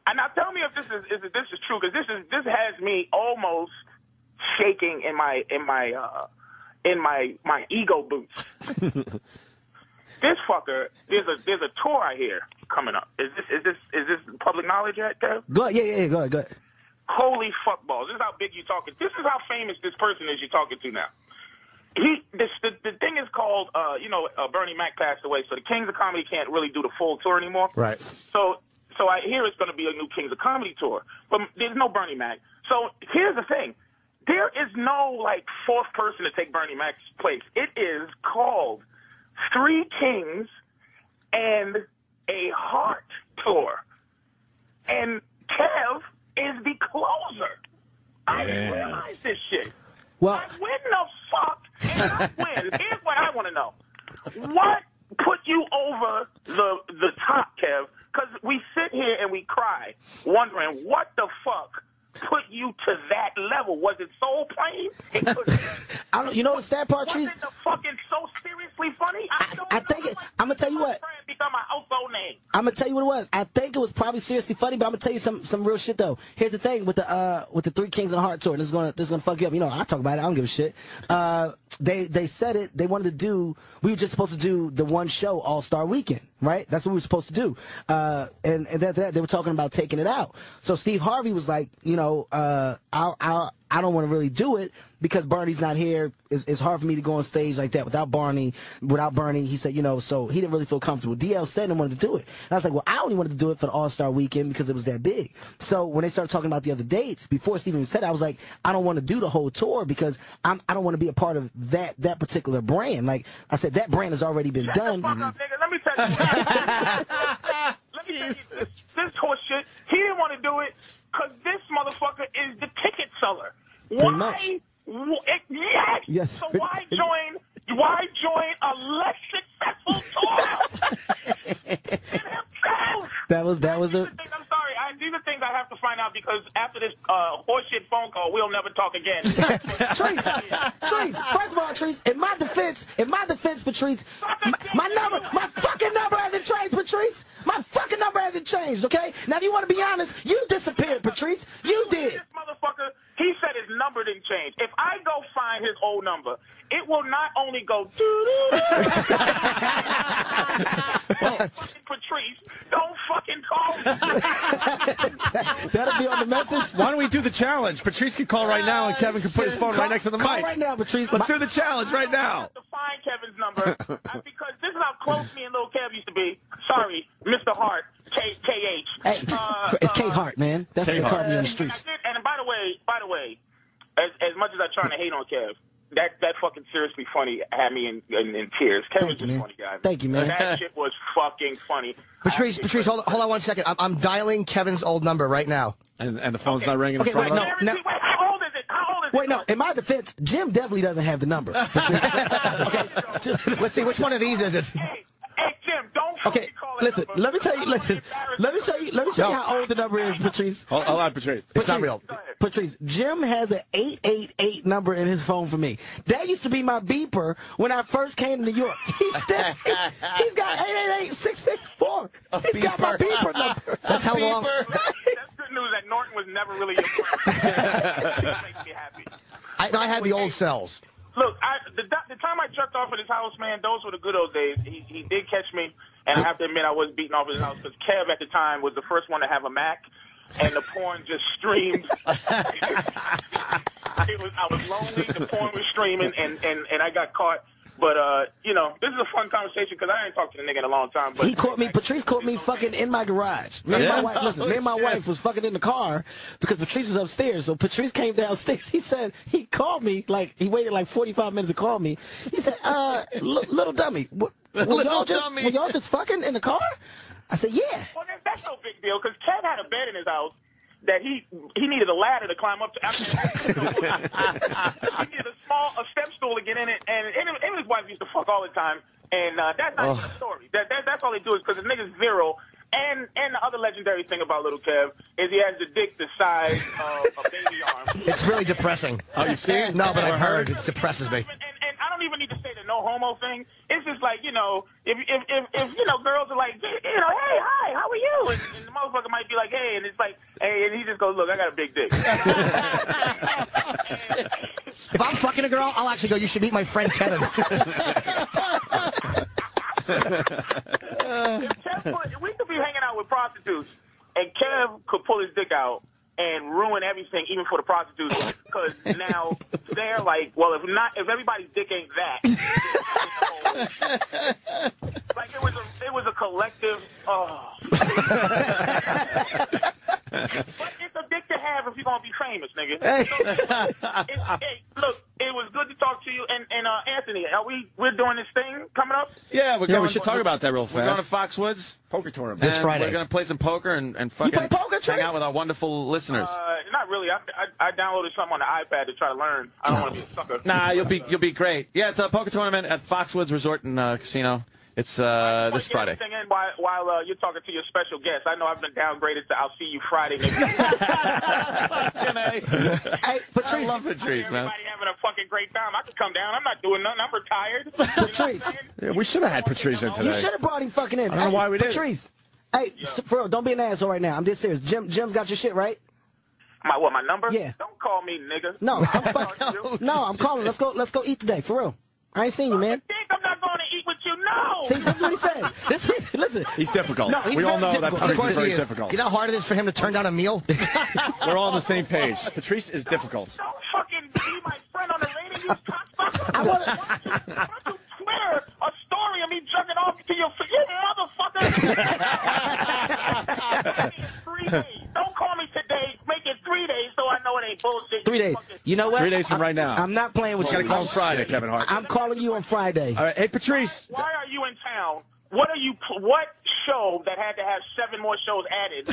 And now tell me if this is true because this has me almost shaking in my ego boots. This fucker, there's a tour I hear coming up. Is this public knowledge yet, Kev? Go ahead. Yeah, go ahead. Holy fuckballs! This is how big you're talking. This is how famous this person is you're talking to now. The thing is called, Bernie Mac passed away, so the Kings of Comedy can't really do the full tour anymore. Right. So I hear it's going to be a new Kings of Comedy tour, but there's no Bernie Mac. So here's the thing. There is no, fourth person to take Bernie Mac's place. It is called Three Kings and a Heart tour. And Kev is the closer. I didn't realize this shit. Well, when the fuck did I win? Here's what I want to know. What put you over the top, Kev? Because we sit here and we cry, wondering what the fuck put you to that level. Was it Soul Plane? I don't. You know the sad part, Trees? Was it the fucking so seriously funny? I think it. I'm gonna tell you what. Become a household name. I'm gonna tell you what it was. I think it was probably seriously funny, but I'm gonna tell you some real shit though. Here's the thing with the Three Kings and the Heart tour. And this is gonna fuck you up. You know, I talk about it. I don't give a shit. They said it. They wanted to do. We were just supposed to do the one show All-Star Weekend, right? That's what we were supposed to do. And after that, they were talking about taking it out. So Steve Harvey was like, I don't want to really do it because Bernie's not here. It's hard for me to go on stage like that without Bernie. He said, so he didn't really feel comfortable. DL said he wanted to do it. And I was like, well, I only wanted to do it for the All-Star Weekend because it was that big. So when they started talking about the other dates, before Steve even said it, I was like, I don't want to do the whole tour because I don't want to be a part of that particular brand. Like I said, that brand has already been done. Shut the fuck up, nigga. Let me tell you this horse shit, he didn't want to do it because this motherfucker is the ticket seller. Why? Yes. So why join a less successful tour than himself? That was a. I'm sorry. These are things I have to find out because after this horseshit phone call, we'll never talk again. Trace, first of all, Trace, in my defense, Patrice, my fucking number hasn't changed, Patrice. My fucking number hasn't changed, okay? Now, if you want to be honest, you disappeared, Patrice. You did. This motherfucker, he said his number didn't change. If I go find his old number, it will not only go Patrice, don't fucking call me. That'll be on the message. Why don't we do the challenge? Patrice can call right now, and Kevin can put his phone right next to the call mic. Right now, Patrice. Let's do the challenge right now. I have to find Kevin's number because this is how close me and Lil Kev used to be. Sorry, Mr. Hart, KH. Hey, it's K Hart, man. That's what they call me on the streets. And by the way, as much as I try to hate on Kev, that fucking seriously funny had me in tears. Kevin's just funny guy. Thank you, man. That shit was fucking funny. Patrice, hold on 1 second. I'm dialing Kevin's old number right now. And the phone's not ringing in front of us? How old is it? Wait, no. In my defense, Jim definitely doesn't have the number. Okay. Let's see. Which one of these is it? Hey, Jim, don't okay, listen. Let me tell you. Listen. Let me show you how old the number is, Patrice. Hold on, Patrice. It's not real. Patrice, Jim has an 888 number in his phone for me. That used to be my beeper when I first came to New York. He's got 888-664. He's got my beeper number. That's how long. That's good news that Norton was never really your friend. That makes me happy. I had the old cells. Look, the time I jerked off at his house, man, those were the good old days. He did catch me, and I have to admit I was beaten off at his house because Kev at the time was the first one to have a Mac, and the porn just streamed. I was lonely, the porn was streaming, and I got caught. But, this is a fun conversation because I ain't talked to the nigga in a long time. But Patrice caught me fucking in my garage. Me and my wife was fucking in the car because Patrice was upstairs. So Patrice came downstairs. He called me, he waited 45 minutes to call me. He said, little dummy, were y'all just fucking in the car? I said, yeah. Well, that's no big deal because Kev had a bed in his house that he needed a ladder to climb up to. He needed a step stool to get in it, and him and his wife used to fuck all the time. And that's not even a story. That's all they do is because the nigga's virile. And the other legendary thing about Little Kev is he has the dick the size of a baby arm. It's really depressing. Oh, you've seen it? No, but I've heard. It depresses me. And I don't even need to say the no homo thing. It's just like, if girls are like, hey, hi, how are you? And the motherfucker might be like, hey, and it's like, hey, and he just goes, look, I got a big dick. If I'm fucking a girl, I'll actually go, you should meet my friend Kevin. We could be hanging out with prostitutes, and Kev could pull his dick out and ruin everything, even for the prostitutes, because now they're like, well, if everybody's dick ain't that, like it was a collective. Oh. But it's a dick to have if you're gonna be famous, nigga. Hey. Hey, look, it was good to talk to you. And Anthony, we're doing this thing coming up? Yeah, we should talk about that real fast. We're going to Foxwoods poker tournament this Friday. We're going to play some poker and fucking play poker, hang out with our wonderful listeners. Not really. I downloaded something on the iPad to try to learn. I don't want to be a sucker. Nah, you'll be great. Yeah, it's a poker tournament at Foxwoods Resort and Casino. It's this Friday. While you're talking to your special guest, I know I've been downgraded to I'll see you Friday. Hey, Patrice. I love Patrice, man. Everybody having a fucking great time. I could come down. I'm not doing nothing. I'm retired. Patrice. Yeah, we should have had Patrice in today. You should have brought him fucking in. I don't know why we didn't. Patrice. Hey, for real, don't be an asshole right now. I'm dead serious. Jim's got your shit, right? My number? Yeah. Don't call me nigga. No, I'm calling. Let's go eat today, for real. I ain't seen you, man. I'm not going to eat with you, no. See, this is what he says. Listen. He's difficult. No, we all know that Patrice is very difficult. You know how hard it is for him to turn down a meal? We're all on the same page. Patrice is difficult. Don't fucking be my friend on the radio, you cocksucker. I want to Twitter a story of me jerking off to your motherfucker. 3 days. Don't call me today. Make it 3 days so I know it ain't bullshit. 3 days. You know what? 3 days from right now. I'm not playing with you. You got to call him Friday, Kevin Hart. I'm calling you on Friday. All right. Hey, Patrice. Why are you in town? What show that had to have 7 more shows added?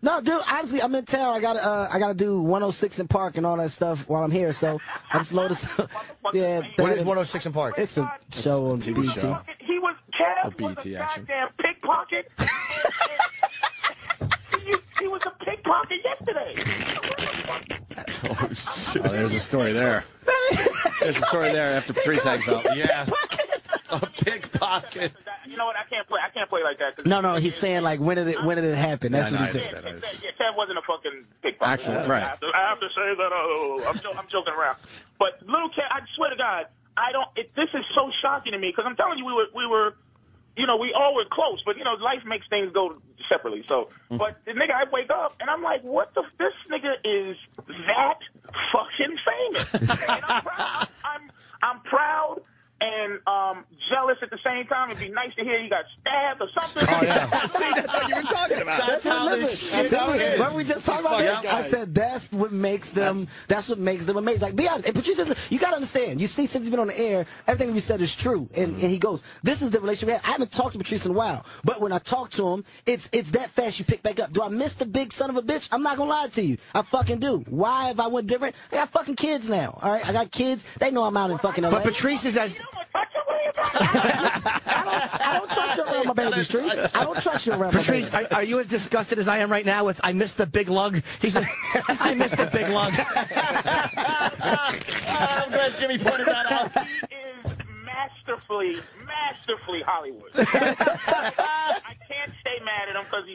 No, dude, honestly, I'm in town. I gotta do 106 in Park and all that stuff while I'm here, so I just loaded some. Yeah, what is 106 in Park? It's a show on BT. He was Kev was a goddamn pickpocket. Oh, shit. Oh, there's a story there. There's a story there after Patrice hangs up. Yeah. A pickpocket. You know what? I can't play like that. No, he's saying like when did it happen? That's what he said. Yeah, Ted wasn't a fucking pickpocket. Actually, right. I have to say that. I'm joking around. But little Ted, I swear to God, this is so shocking to me because I'm telling you, we were, we all were close, but life makes things go separately. So, but the nigga, I wake up and I'm like, this nigga is that fucking famous. And I'm proud. I'm proud. And jealous at the same time. It'd be nice to hear you got stabbed or something. Oh, yeah. See, that's what you were talking about. That's how this shit is. Remember we just talked about that? I said that's what makes them amazing. Like, be honest. And Patrice says, you got to understand. You see, since he's been on the air, everything you said is true. And he goes, this is the relationship we have. I haven't talked to Patrice in a while. But when I talk to him, it's that fast you pick back up. Do I miss the big son of a bitch? I'm not going to lie to you. I fucking do. Why have I went different? I got fucking kids now. All right? I got kids. They know I'm out in fucking LA. But Patrice is as... I don't trust you around my baby streets. I don't trust you around Patrice, my baby. are you as disgusted as I am right now with I missed the big lug? He's like, I missed the big lug. I'm glad Jimmy pointed that out. He is masterfully Hollywood. I can't stay mad at him because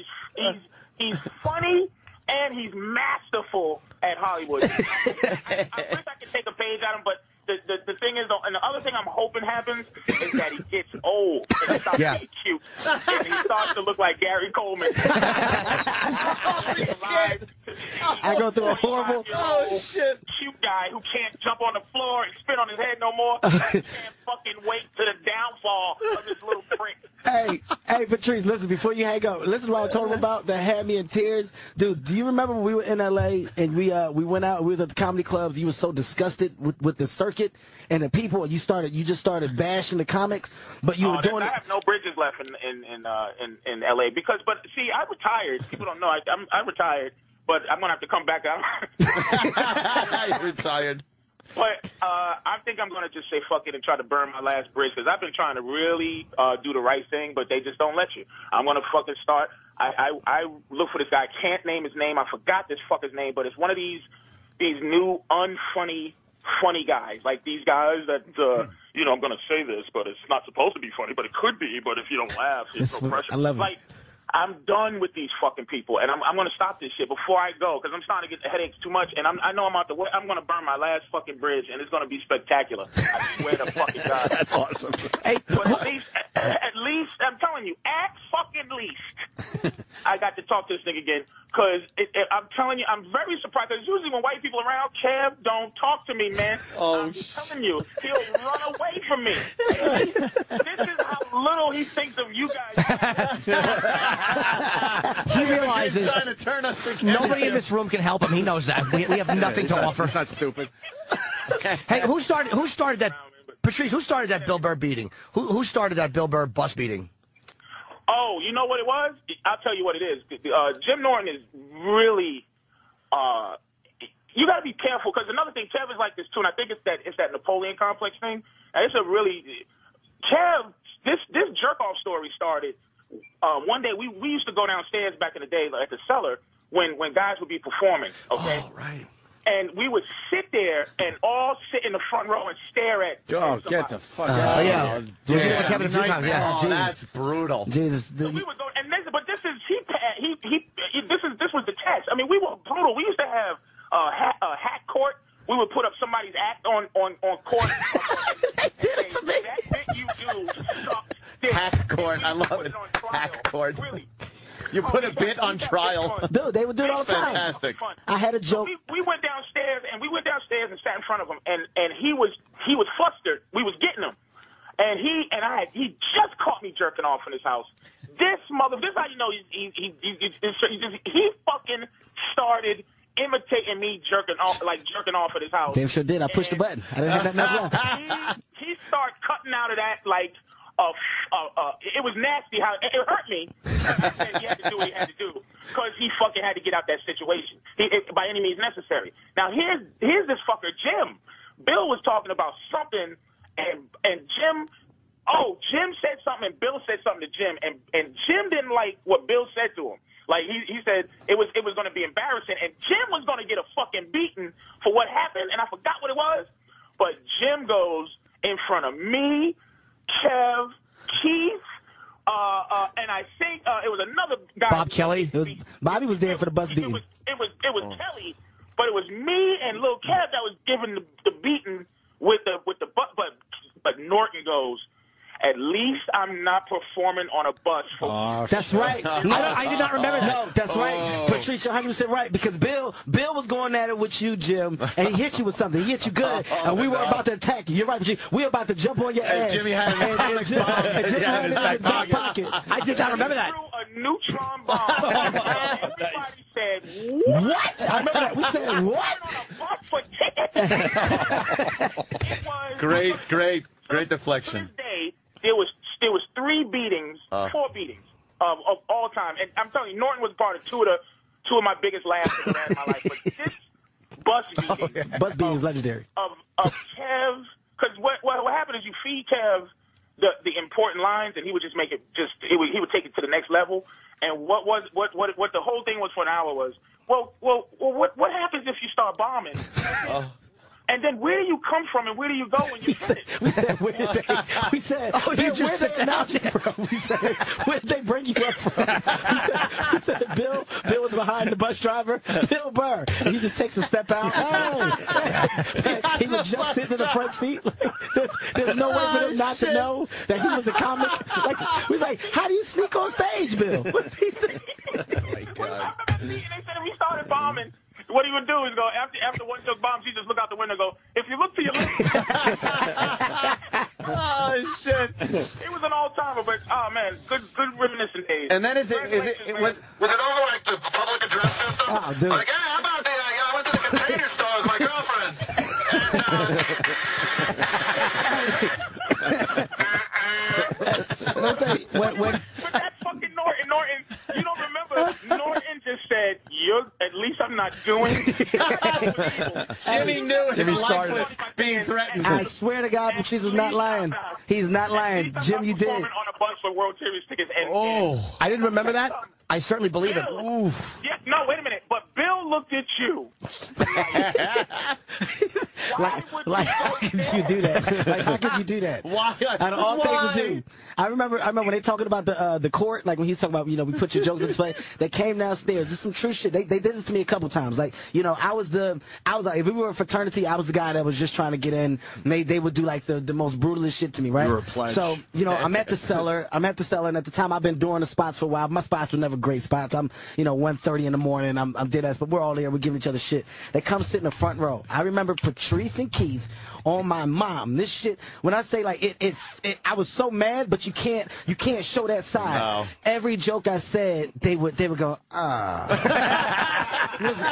he's funny and he's masterful at Hollywood. I wish I could take a page out of him, but the thing is, and the other thing I'm hoping happens is that he gets old and he starts being cute. And he starts to look like Gary Coleman. I go through a horrible cute guy who can't jump on the floor and spit on his head no more. Can't fucking wait to the downfall of this little prick. Hey, Patrice, listen, before you hang up, listen to what I told him about that had me in tears. Dude, do you remember when we were in L.A. and we went out, we was at the comedy clubs, you were so disgusted with the circuit and the people, you just started bashing the comics, but you were doing I have no bridges left in L.A. but see, I retired. People don't know. I retired, but I'm going to have to come back out. You're retired. But I think I'm going to just say fuck it and try to burn my last bridge because I've been trying to really do the right thing, but they just don't let you. I'm going to fucking start. I look for this guy. I can't name his name. I forgot this fucker's name, but it's one of these new unfunny guys. Like these guys that, I'm going to say this, but it's not supposed to be funny, but it could be. But if you don't laugh, it's no pressure. I love it. I'm done with these fucking people, and I'm going to stop this shit before I go because I'm starting to get the headaches too much, and I know I'm out the way. I'm going to burn my last fucking bridge, and it's going to be spectacular. I swear to fucking God. That's awesome. Hey, but at least, I'm telling you, at fucking least, I got to talk to this nigga again because I'm telling you, I'm very surprised because usually when white people are around, Kev, don't talk to me, man. I'm telling you, he'll run away from me. This is how little he thinks of you guys. He realizes trying to turn us against nobody in this room can help him. He knows that. We have nothing to offer. It's not stupid. Hey, who started that? Patrice, who started that Bill Burr beating? Who started that Bill Burr bus beating? Oh, you know what it was? I'll tell you what it is. Jim Norton is really. You got to be careful because another thing, Kev is like this too, and I think it's that Napoleon complex thing. And it's a really Kev. This jerk off story started. One day we used to go downstairs back in the day at the Cellar when guys would be performing. Okay. Oh, right. And we would sit there and all sit in the front row and stare at. Oh, get the fuck out! Yeah, Kevin a few times. Yeah, oh, that's brutal. Jesus. So we would go, and this was the test. I mean, we were brutal. We used to have a hat court. We would put up somebody's act on court. That bit you do sucks. Hack court, I love it. Hack court. Really. You put a bit on trial. Dude, they would do it all the time. Fantastic. I had a joke. So we went downstairs and sat in front of him, and he was flustered. We was getting him, and he just caught me jerking off in his house. This is how you know he fucking started imitating me jerking off at his house. Damn sure did. I pushed the button. I didn't have nothing else wrong. He started cutting out of that like. It was nasty how it hurt me. He had to do what he had to do because he fucking had to get out that situation by any means necessary. Now here's this fucker Jim. Bill was talking about something and Jim said something and Bill said something to Jim and Jim didn't like what Bill said to him. Like he said it was going to be embarrassing, and Jim was going to get a fucking beating for what happened, and I forgot what it was. But Jim goes in front of me, Kev, Keith, and I think it was another guy. Bob Kelly. Bobby was there for the bus beating. It was Kelly, but it was me and Lil Kev that was giving the beating with the but Norton goes, at least I'm not performing on a bus. That's right. I did not remember that. No, that's right. Patrice, 100% right. Because Bill was going at it with you, Jim, and he hit you with something. He hit you good, and we were about to attack you. You're right, Patrice. We were about to jump on your ass. Jimmy had an atomic bomb. And Jimmy had it in his back pocket. I did not remember that. A neutron bomb. Everybody said, what? I remember that. We said, what? For tickets. Great deflection. There was 4 beatings of all time, and I'm telling you, Norton was part of two of my biggest laughs I've had in my life. But this bus beating, bus beating is legendary. Of Kev, because what happened is you feed Kev the important lines, and he would just make it he would take it to the next level. And what the whole thing was for an hour was, what happens if you start bombing? And then where do you come from and where do you go when you get it? We said, where did they bring you up from? We said Bill was behind the bus driver, Bill Burr. And he just takes a step out. Hey. He would just sit in the front seat. There's no way for them not to know that he was the comic. We was like, how do you sneak on stage, Bill? What's he think? Oh my God. They said if he started bombing, what he would do is go, after one took bombs, he just look out the window and go, if you look to your left. Oh, shit. It was an all-timer, but, oh, man, good reminiscent days. And then was it over like the public address system? Oh, dude. Like, hey, how about I went to the container store with my girlfriend. Let me tell you, when but that fucking Norton, you don't remember, Norton just said, at least I'm not doing. Jimmy knew his life was being threatened. I swear to God, Patrice is not lying. He's not lying. Jim, you did. On a bunch for World Series tickets. I didn't remember that. I certainly believe it. Oof. Yeah, no, wait a minute. But Bill looked at you. Like, how could you do that? Like, how could you do that? Why? Out of all things to do. I remember when they talking about the court, like when he's talking about, we put your jokes in display. They came downstairs. There's some true shit. They did this to me a couple times. Like, I was like, if we were a fraternity, I was the guy that was just trying to get in. And they would do like the most brutalist shit to me, right? You were a pledge. So, I'm at the Cellar. And at the time I've been doing the spots for a while. My spots were never great spots. I'm, 1:30 in the morning. I'm dead ass, but we're all there. We're giving each other shit. They come sit in the front row. I remember Patrice and Keith on my mom. This shit, when I say like I was so mad, but you can't show that side. No. Every joke I said, they would go, listen,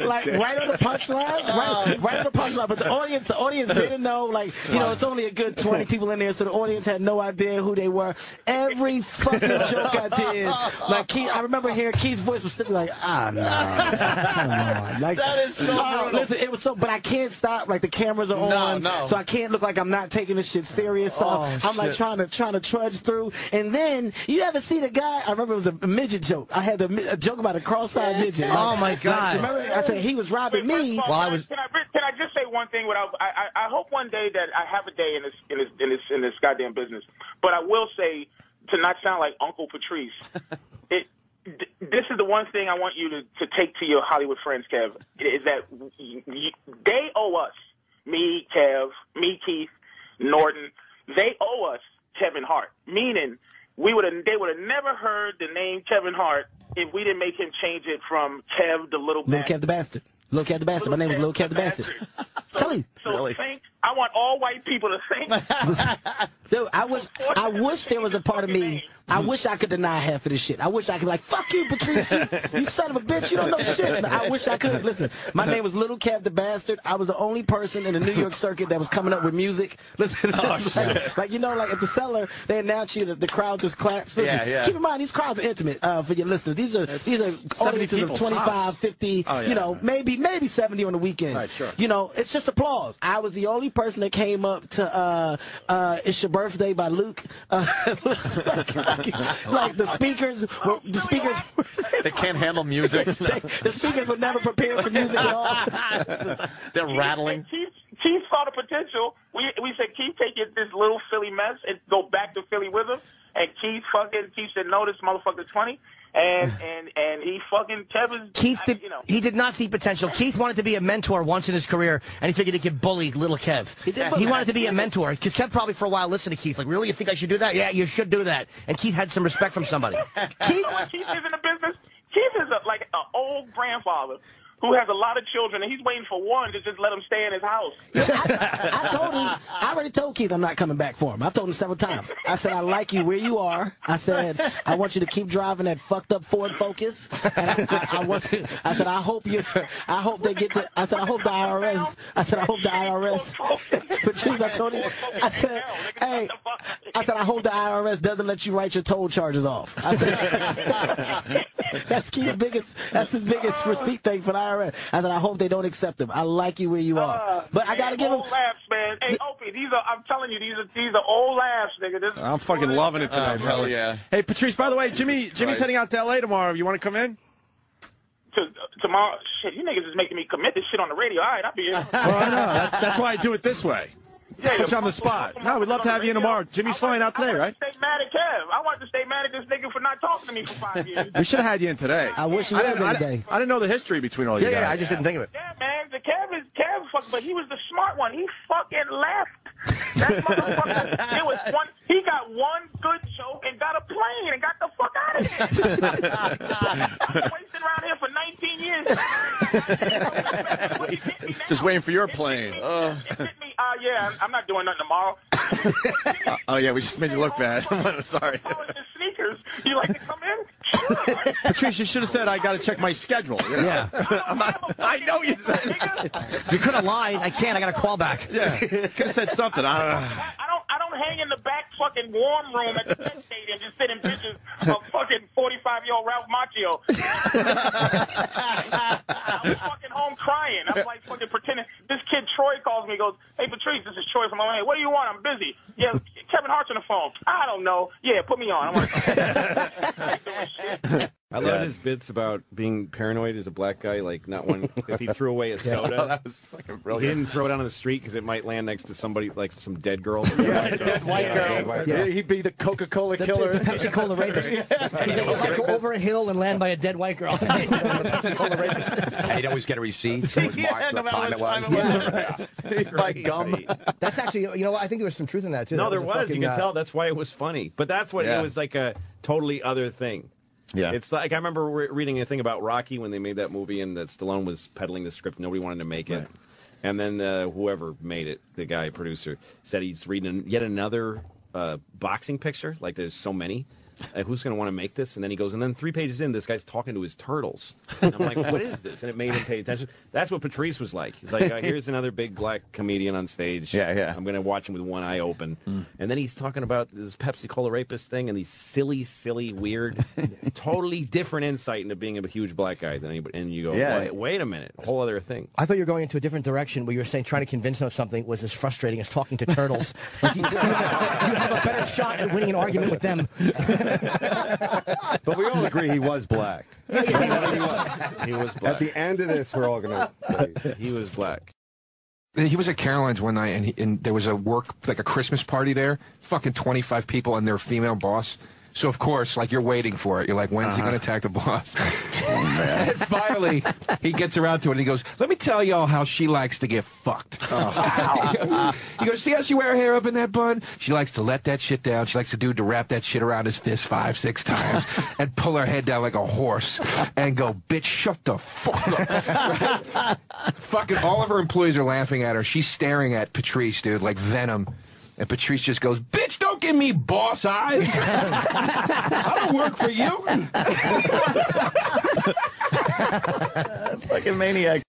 like right on the punchline, right on the punchline. But the audience didn't know, like, it's only a good 20 people in there, so the audience had no idea who they were. Every fucking joke I did, like Keith, I remember hearing Keith's voice was sitting like, no, come on, like that is so brutal. Listen, it was so, but I can't stop. Like the cameras are on, so I can't look like I'm not taking this shit serious. So I'm like trying to trudge through. And then you ever see the guy? I remember it was a midget joke. I had a joke about a cross-eyed midget. Oh my God! Remember I said he was robbing me while I was. Can I just say one thing? I hope one day that I have a day in this goddamn business. But I will say, to not sound like Uncle Patrice, this is the one thing I want you to take to your Hollywood friends, Kev, is that they owe us, me, Kev, me, Keith, Norton, they owe us Kevin Hart, meaning they would have never heard the name Kevin Hart if we didn't make him change it from Kev the Little Bastard. Little Kev the Bastard. Little Kev the Bastard. My name is Little Kev the Bastard. Tell him. So really? I want all white people to think. Dude, I wish there was a part of me. I wish I could deny half of this shit. I wish I could be like, fuck you, Patrice. You son of a bitch. You don't know shit. I wish I could. Listen, my name was Little Kev the Bastard. I was the only person in the New York circuit that was coming up with music. Listen, like at the Cellar, they announce you, the crowd just claps. Listen, keep in mind, these crowds are intimate for your listeners. These are audiences of 25, 50, maybe 70 on the weekends. Right, sure. It's just applause. I was the only person that came up to It's Your Birthday by Luke. like the speakers were They can't handle music. the speakers were never prepared for music at all. They're rattling. Keith saw the potential. We said, Keith, take this little Philly mess and go back to Philly with him. And Keith said, no, this motherfucker's funny. And he fucking Keith he did not see potential. Keith wanted to be a mentor once in his career, and he figured he could bully little Kev. He wanted to be a mentor because Kev probably for a while listened to Keith. Like, really, you think I should do that? Yeah, you should do that. And Keith had some respect from somebody. Keith is in the business. Keith is like an old grandfather who has a lot of children, and he's waiting for one to just let him stay in his house. I told him, I already told Keith I'm not coming back for him. I've told him several times. I said, I like you where you are. I said, I want you to keep driving that fucked up Ford Focus. And I said, I hope they get to, I said, I hope the IRS, Patrice, I told him, I said, hey, I said, I hope the IRS doesn't let you write your toll charges off. I said, that's Keith's that's his biggest receipt thing for the IRS. I said, I hope they don't accept him. I like you where you are. But I got to give him... laughs, man. Hey, Opie, I'm telling you, these are old laughs, nigga. I'm fucking loving it tonight, brother. Hell yeah. Hey, Patrice, by the way, Jimmy's heading out to L.A. tomorrow. You want to come in? Tomorrow? Shit, you niggas is making me commit this shit on the radio. All right, I'll be in. Well, I know. That's why I do it this way. Put you on the spot. No, we'd love to have you in tomorrow. Jimmy's flying out today, right? Stay mad at Kev. I wanted to stay mad at this nigga for not talking to me for 5 years. We should have had you in today. I wish you was in today. I didn't know the history between all you guys. Yeah, I just didn't think of it. Yeah, man. The Kev fucking, but he was the smart one. He fucking left. That motherfucker. He got one good joke and got a plane and got the fuck out of here. Wasting around here for 19 years. Just waiting for your plane. Yeah, I'm not doing nothing tomorrow. Oh, yeah, we just made you look bad. I'm sorry. Sneakers. You like to come in? Patrice, you should have said I got to check my schedule. You know? Yeah. I know you. You could have lied. I can't. I got a call back. Yeah. Could have said something. I don't hang in the back fucking warm room at the Penn Stadium just sitting pictures of fucking 45-year-old Ralph Macchio. I was fucking home crying. I'm like fucking pretending. This kid Troy calls me and goes, hey, Patrice, this is Troy from LA. What do you want? I'm busy. Yeah, Kevin Hart's on the phone. I don't know. Yeah, put me on. I love his bits about being paranoid as a black guy, like not one. If he threw away a soda, that was fucking brilliant. He didn't throw it out on the street because it might land next to somebody, like some dead girl. Yeah, dead white girl. Yeah. He'd be the Coca-Cola killer. The Pepsi-Cola rapist. He's like, go over a hill and land by a dead white girl. Pepsi-Cola rapist. He'd always get a receipt. So it was marked what time it was. By gum. That's actually, I think there was some truth in that, too. No, there was. You can tell. That's why it was funny. But that's what it was like a totally other thing. Yeah. It's like I remember reading a thing about Rocky when they made that movie and that Stallone was peddling the script. Nobody wanted to make it. Right. And then whoever made it, the guy, producer, said he's reading yet another boxing picture. Like there's so many. Who's going to want to make this? And then he goes, and then 3 pages in, this guy's talking to his turtles. And I'm like, what is this? And it made him pay attention. That's what Patrice was like. He's like, here's another big black comedian on stage. Yeah. I'm going to watch him with one eye open. And then he's talking about this Pepsi-Cola rapist thing and these silly, weird, totally different insight into being a huge black guy than anybody. And you go, wait a minute, a whole other thing. I thought you were going into a different direction where you were saying trying to convince them of something was as frustrating as talking to turtles. Like you have a better shot at winning an argument with them. But we all agree he was black. He was black. At the end of this, we're all going to say he was black. He was at Caroline's one night, and there was a Christmas party there. Fucking 25 people and their female boss. So, of course, like, you're waiting for it. You're like, when's he going to attack the boss? And finally, he gets around to it, and he goes, let me tell y'all how she likes to get fucked. He goes, see how she wear her hair up in that bun? She likes to let that shit down. She likes the dude to wrap that shit around his fist 5-6 times and pull her head down like a horse and go, bitch, shut the fuck up. Fucking all of her employees are laughing at her. She's staring at Patrice, dude, like Venom. And Patrice just goes, bitch, don't give me boss eyes. I don't work for you. Fucking maniac.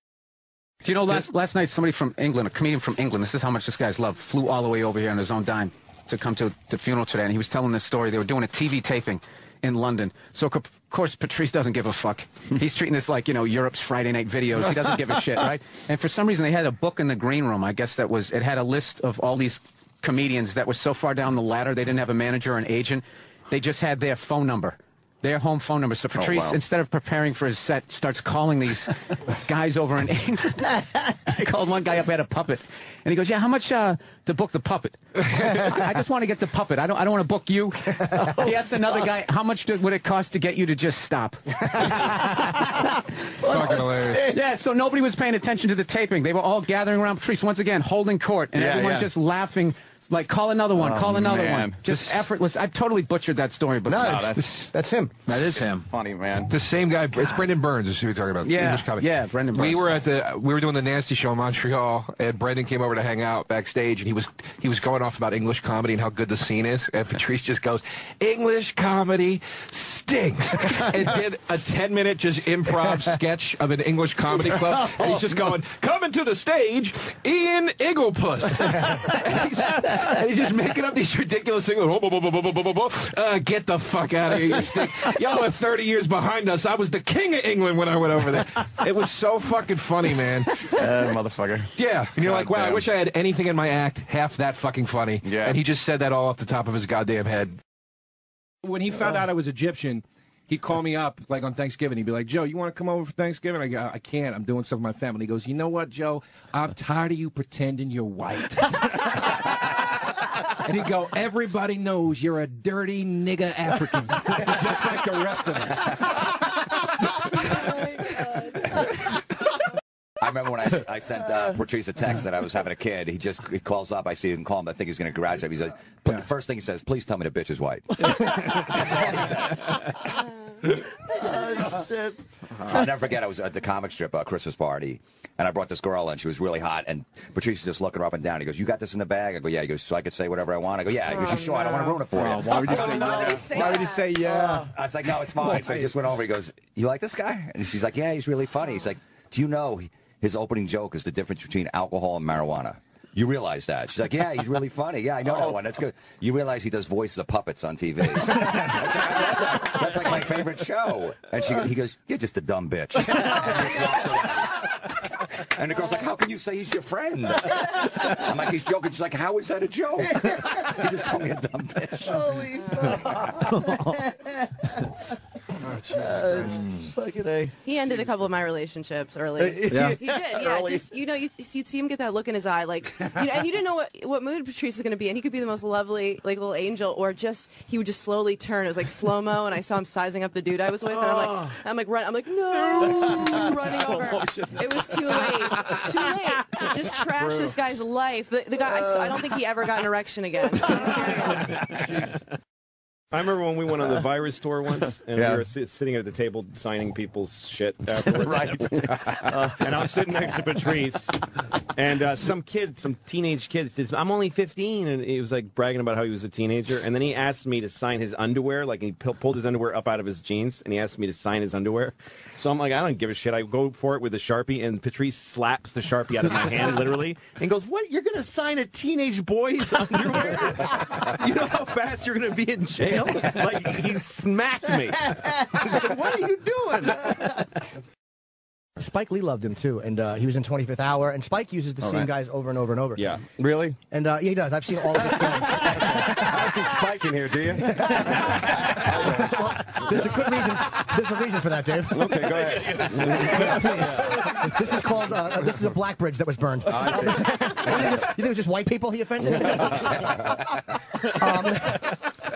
Do you know, last night somebody from England, a comedian from England, this is how much this guy's loved, flew all the way over here on his own dime to come to the funeral today, and he was telling this story. They were doing a TV taping in London. So, of course, Patrice doesn't give a fuck. He's treating this like, Europe's Friday night videos. He doesn't give a shit, right? And for some reason, they had a book in the green room. I guess it had a list of all these comedians that were so far down the ladder they didn't have a manager or an agent. they just had their phone number. Their home phone number. So Patrice, wow. instead of preparing for his set, starts calling these guys over in England. He called one guy up, had a puppet, and he goes, "Yeah, how much to book the puppet? I just want to get the puppet. I don't want to book you." He asked another guy, "How much would it cost to get you to just stop?" Fucking hilarious. Yeah, so nobody was paying attention to the taping. They were all gathering around Patrice once again, holding court, and everyone just laughing. Like, call another one, call another one. Just effortless. I totally butchered that story, but that's him. That is him. Funny, man. The same guy. It's Brendan Burns. Is who we're talking about. Yeah, English comedy. yeah, Brendan Burns. We were doing the Nasty Show in Montreal, and Brendan came over to hang out backstage, and he was going off about English comedy and how good the scene is, and Patrice just goes, "English comedy stinks," and did a 10-minute just improv sketch of an English comedy club, and he's just going, "Coming to the stage, Ian Eaglepuss," and he's just making up these ridiculous things. Get the fuck out of here, you stink. Y'all are 30 years behind us. I was the king of England when I went over there. It was so fucking funny, man. Motherfucker. Yeah, and you're like, wow, I Goddamn. wish I had anything in my act half that fucking funny. Yeah. And he just said that all off the top of his goddamn head. When he found out I was Egyptian, he'd call me up like on Thanksgiving. He'd be like, "Joe, you want to come over for Thanksgiving?" I go, "I can't. I'm doing stuff with my family." He goes, "You know what, Joe? I'm tired of you pretending you're white." And he'd go, "Everybody knows you're a dirty nigga African, just like the rest of us." I remember when I sent Patrice a text that I was having a kid. He calls up. I see him call him. I think he's going to congratulate me. He says, but the first thing he says, "Please tell me the bitch is white." That's all he said. Oh, shit. I'll never forget. I was at the comic strip Christmas party, and I brought this girl in. She was really hot, and Patrice is just looking her up and down. He goes, "You got this in the bag?" I go, "Yeah." He goes, "So I could say whatever I want?" I go, "Yeah." He goes, "You sure? I don't want to ruin it for you." Why would you say yeah? Why would you say yeah? I was like, "No, it's fine." So I just went over. He goes, "You like this guy?" And she's like, "Yeah, he's really funny." He's like, "Do you know his opening joke is the difference between alcohol and marijuana?" You realize that? She's like, "Yeah, he's really funny. Yeah, I know that one. That's good." You realize he does voices of puppets on TV. That's like my favorite show. And he goes, "You're just a dumb bitch." And the girl's like, "How can you say he's your friend?" I'm like, "He's joking." She's like, "How is that a joke?" He just called me a dumb bitch. Holy fuck. Fucking A. He ended a couple of my relationships early. Yeah. He did, yeah. Early. Just, you'd see him get that look in his eye, like, and you didn't know what mood Patrice was going to be in. He could be the most lovely, like, little angel, or just, he would just slowly turn. It was like slow-mo, and I saw him sizing up the dude I was with, and I'm like, no, running over. It was too late. Too late. Just trashed this guy's life. The guy, I don't think he ever got an erection again. I'm serious. I remember when we went on the virus tour once, and we were sitting at the table signing people's shit afterwards. Right. And I was sitting next to Patrice, and some teenage kid says, "I'm only 15," and he was like bragging about how he was a teenager. And then he asked me to sign his underwear, like he pulled his underwear up out of his jeans, and he asked me to sign his underwear. So I'm like, I don't give a shit. I go for it with a Sharpie, and Patrice slaps the Sharpie out of my hand, literally, and goes, "What? You're gonna sign a teenage boy's underwear? You know how fast you're gonna be in jail?" Like, he smacked me. He said, "What are you doing?" Spike Lee loved him too, and he was in 25th Hour. And Spike uses the same guys over and over and over. Yeah, really? And yeah, he does. I've seen all of his films. I don't see Spike in here, do you? There's a good reason. There's a reason for that, Dave. Okay, go ahead. This is called. This is a black bridge that was burned. Oh, I see. You think it was just white people he offended?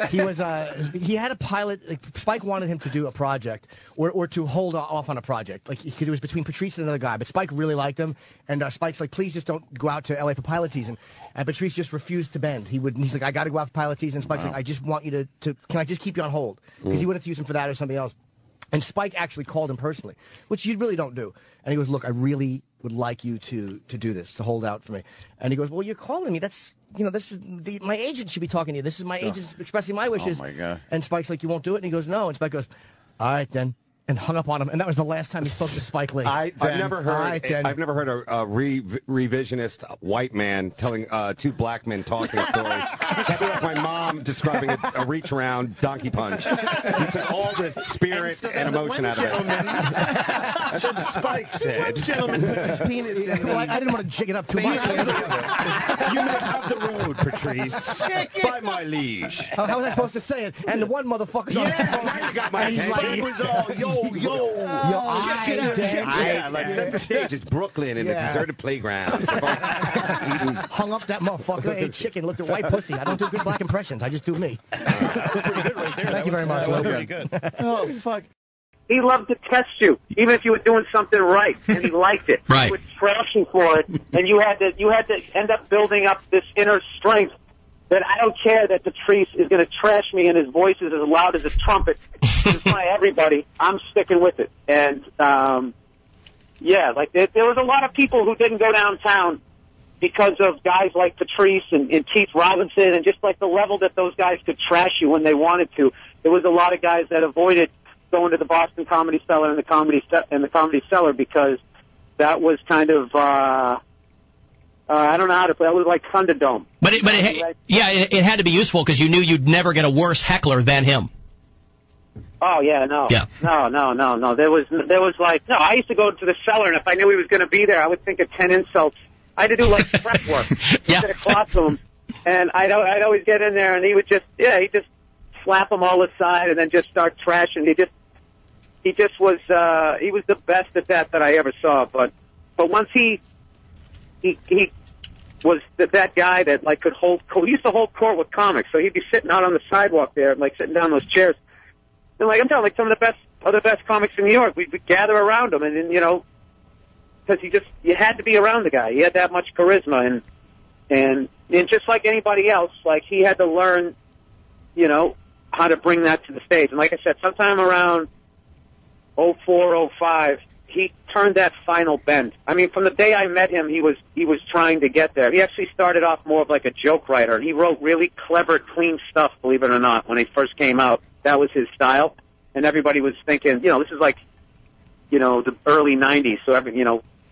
He had a pilot. Like, Spike wanted him to do a project or to hold off on a project, like, because it was between Patrice and another guy. But Spike really liked him, and Spike's like, "Please just don't go out to LA for pilot season." And Patrice just refused to bend. He's like, "I got to go out for pilot season." Spike's like, "I just want you to can I just keep you on hold?" Because he wanted to use him for that or something else. And Spike actually called him personally, which you really don't do. And he goes, "Look, I really would like you to do this, to hold out for me." And he goes, "Well, you're calling me. That's, this is my agent should be talking to you. This is my agent expressing my wishes." Oh my God. And Spike's like, "You won't do it?" And he goes, "No." And Spike goes, "All right, then. and hung up on him, and that was the last time he spoke to Spike Lee. I've never heard a revisionist white man telling two black men talking a story. That'd be like my mom describing a reach around donkey punch. He took all the spirit and emotion out of it. And then Spike said, One gentleman puts his penis in. Well, I didn't want to jig it up too much. "You may have the road, Patrice, by my liege." How was I supposed to say it? And the one motherfucker's on the phone. Now you got my and he's attention. like, It was all, yeah, like set the stage. It's Brooklyn in the deserted playground. Hung up that motherfucker, ate chicken, looked at white pussy. I don't do good black impressions. I just do me. Thank you very much. That was pretty good. Oh, fuck. He loved to test you, even if you were doing something right, and he liked it. Right. He would trash you for it, and you had to end up building up this inner strength that I don't care that Patrice is going to trash me and his voice is as loud as a trumpet in front of everybody. I'm sticking with it. And, yeah, like there was a lot of people who didn't go downtown because of guys like Patrice and Keith Robinson and just like the level that those guys could trash you when they wanted to. There was a lot of guys that avoided going to the Boston Comedy Cellar and the Comedy Cellar because that was kind of, I don't know how to play. It was like Thunderdome. But it had to be useful because you knew you'd never get a worse heckler than him. Oh yeah, no. Yeah. No. There was like no. I used to go to the cellar, and if I knew he was going to be there, I would think of 10 insults. I had to do like prep work instead of classroom, and I'd always get in there, and he would just slap them all aside, and then just start trashing. He was the best at that I ever saw. But once he was that guy that like could he used to hold court with comics, so he'd be sitting out on the sidewalk there, like sitting down those chairs. And like I'm telling, like some of the best comics in New York, we'd gather around him, and then, because you had to be around the guy. He had that much charisma, and just like anybody else, like he had to learn, how to bring that to the stage. And like I said, sometime around 04, 05, he turned that final bend. I mean, from the day I met him, he was trying to get there. He actually started off more of like a joke writer, and he wrote really clever, clean stuff, believe it or not, when he first came out. That was his style, and everybody was thinking, this is like, the early 90s, so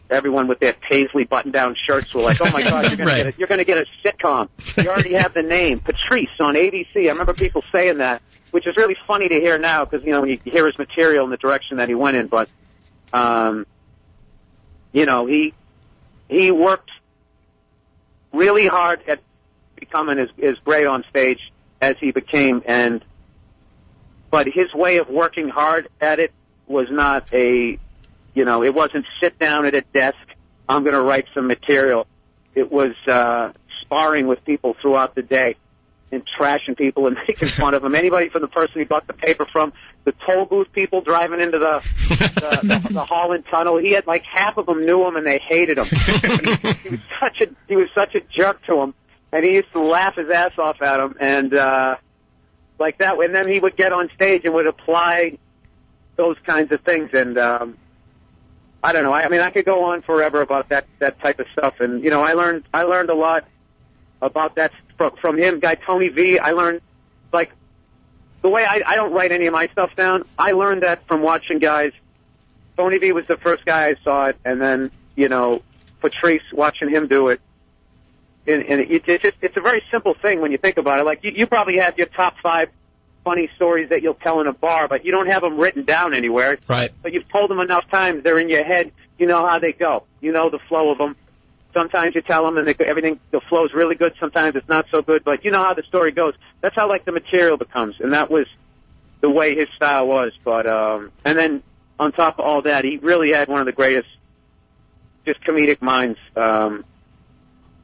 everyone with their paisley button-down shirts were like, oh my God, you're going to get a sitcom. You already have the name, Patrice on ABC. I remember people saying that, which is really funny to hear now because, when you hear his material and the direction that he went in, but he worked really hard at becoming as great on stage as he became, but his way of working hard at it was not it wasn't sit down at a desk, I'm going to write some material. It was sparring with people throughout the day and trashing people and making fun of them. Anybody from the person he bought the paper from, the toll booth people driving into the Holland Tunnel. He had like half of them knew him and they hated him. He was such a jerk to him, and he used to laugh his ass off at him and like that. And then he would get on stage and would apply those kinds of things. And I don't know. I mean, I could go on forever about that type of stuff. And I learned a lot about that from him. Guy Tony V. I learned like. The way I don't write any of my stuff down, I learned that from watching guys. Tony V was the first guy I saw it, and then, Patrice, watching him do it. And it's a very simple thing when you think about it. Like, you probably have your top 5 funny stories that you'll tell in a bar, but you don't have them written down anywhere. Right. But you've told them enough times, they're in your head. You know how they go. You know the flow of them. Sometimes you tell them and the flow's really good. Sometimes it's not so good, but you know how the story goes. That's how like the material becomes, and that was the way his style was. But and then on top of all that, he really had one of the greatest, just comedic minds.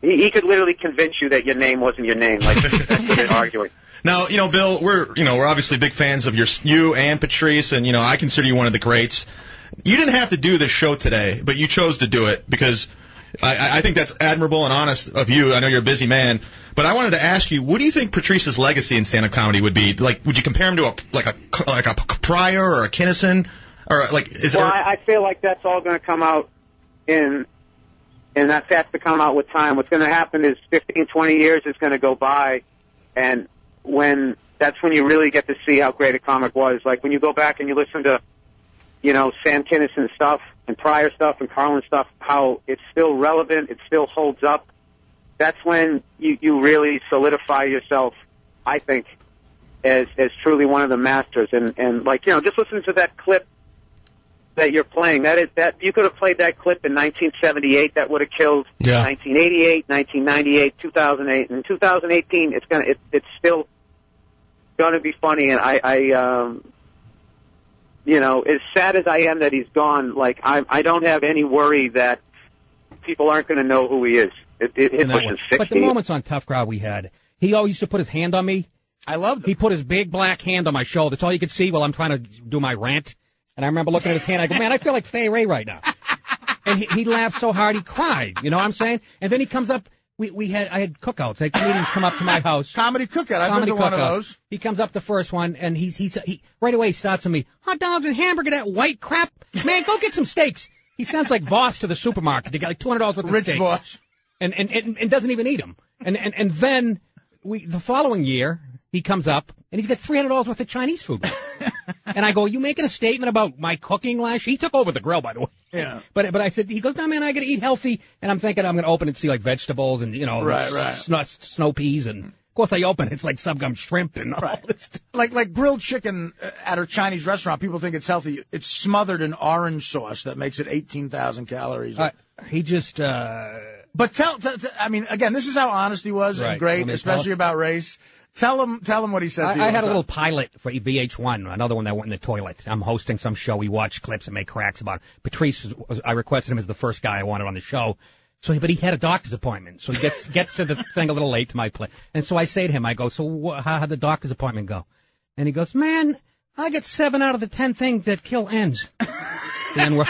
He could literally convince you that your name wasn't your name, like without arguing. Now, Bill, we're obviously big fans of you and Patrice, and I consider you one of the greats. You didn't have to do this show today, but you chose to do it because. I think that's admirable and honest of you. I know you're a busy man, but I wanted to ask you, what do you think Patrice's legacy in stand-up comedy would be? Like, would you compare him to a Pryor or a Kinnison, or like is it? Well, I feel like that's all going to come out and that's to come out with time. What's going to happen is 15, 20 years is going to go by, and that's when you really get to see how great a comic was. Like when you go back and you listen to Sam Kinison stuff and Pryor stuff and Carlin stuff, how it's still relevant, it still holds up. That's when you really solidify yourself, I think, as truly one of the masters. And just listen to that clip that you're playing. That you could have played that clip in 1978. That would have killed. Yeah. 1988, 1998, 2008, and 2018. It's still gonna be funny. And I as sad as I am that he's gone, I don't have any worry that people aren't going to know who he is. It pushes 60. But the moments on Tough Crowd we had, he always used to put his hand on me. I loved it. He put his big black hand on my shoulder. That's all you could see while I'm trying to do my rant. And I remember looking at his hand. I go, man, I feel like Fay Ray right now. And he laughed so hard he cried. You know what I'm saying? And then he comes up. I had cookouts. I had comedians come up to my house. Comedy cookout. I've been to one of those. He comes up the first one, and he right away starts on me. Hot dogs and hamburger, that white crap. Man, go get some steaks. He sounds like Voss to the supermarket. They got like $200 worth of Rich steaks. Voss. And doesn't even eat them. And then the following year, he comes up, and he's got $300 worth of Chinese food. And I go, you making a statement about my cooking last year? He took over the grill, by the way. Yeah. But I said, he goes, no, man, I got to eat healthy. And I'm thinking I'm going to open it and see like vegetables and, right. Snow peas. And of course I open it. It's like some shrimp and all this. Like grilled chicken at a Chinese restaurant. People think it's healthy. It's smothered in orange sauce that makes it 18,000 calories. He just, But I mean, again, this is how honest he was and great, especially about race. Tell him what he said to you. I had a little pilot for VH1, another one that went in the toilet. I'm hosting some show. We watch clips and make cracks about it. Patrice, I requested him as the first guy I wanted on the show. But he had a doctor's appointment. So he gets to the thing a little late to my place. And so I say to him, I go, so how'd the doctor's appointment go? And he goes, man, I get 7 out of the 10 things that kill ends. And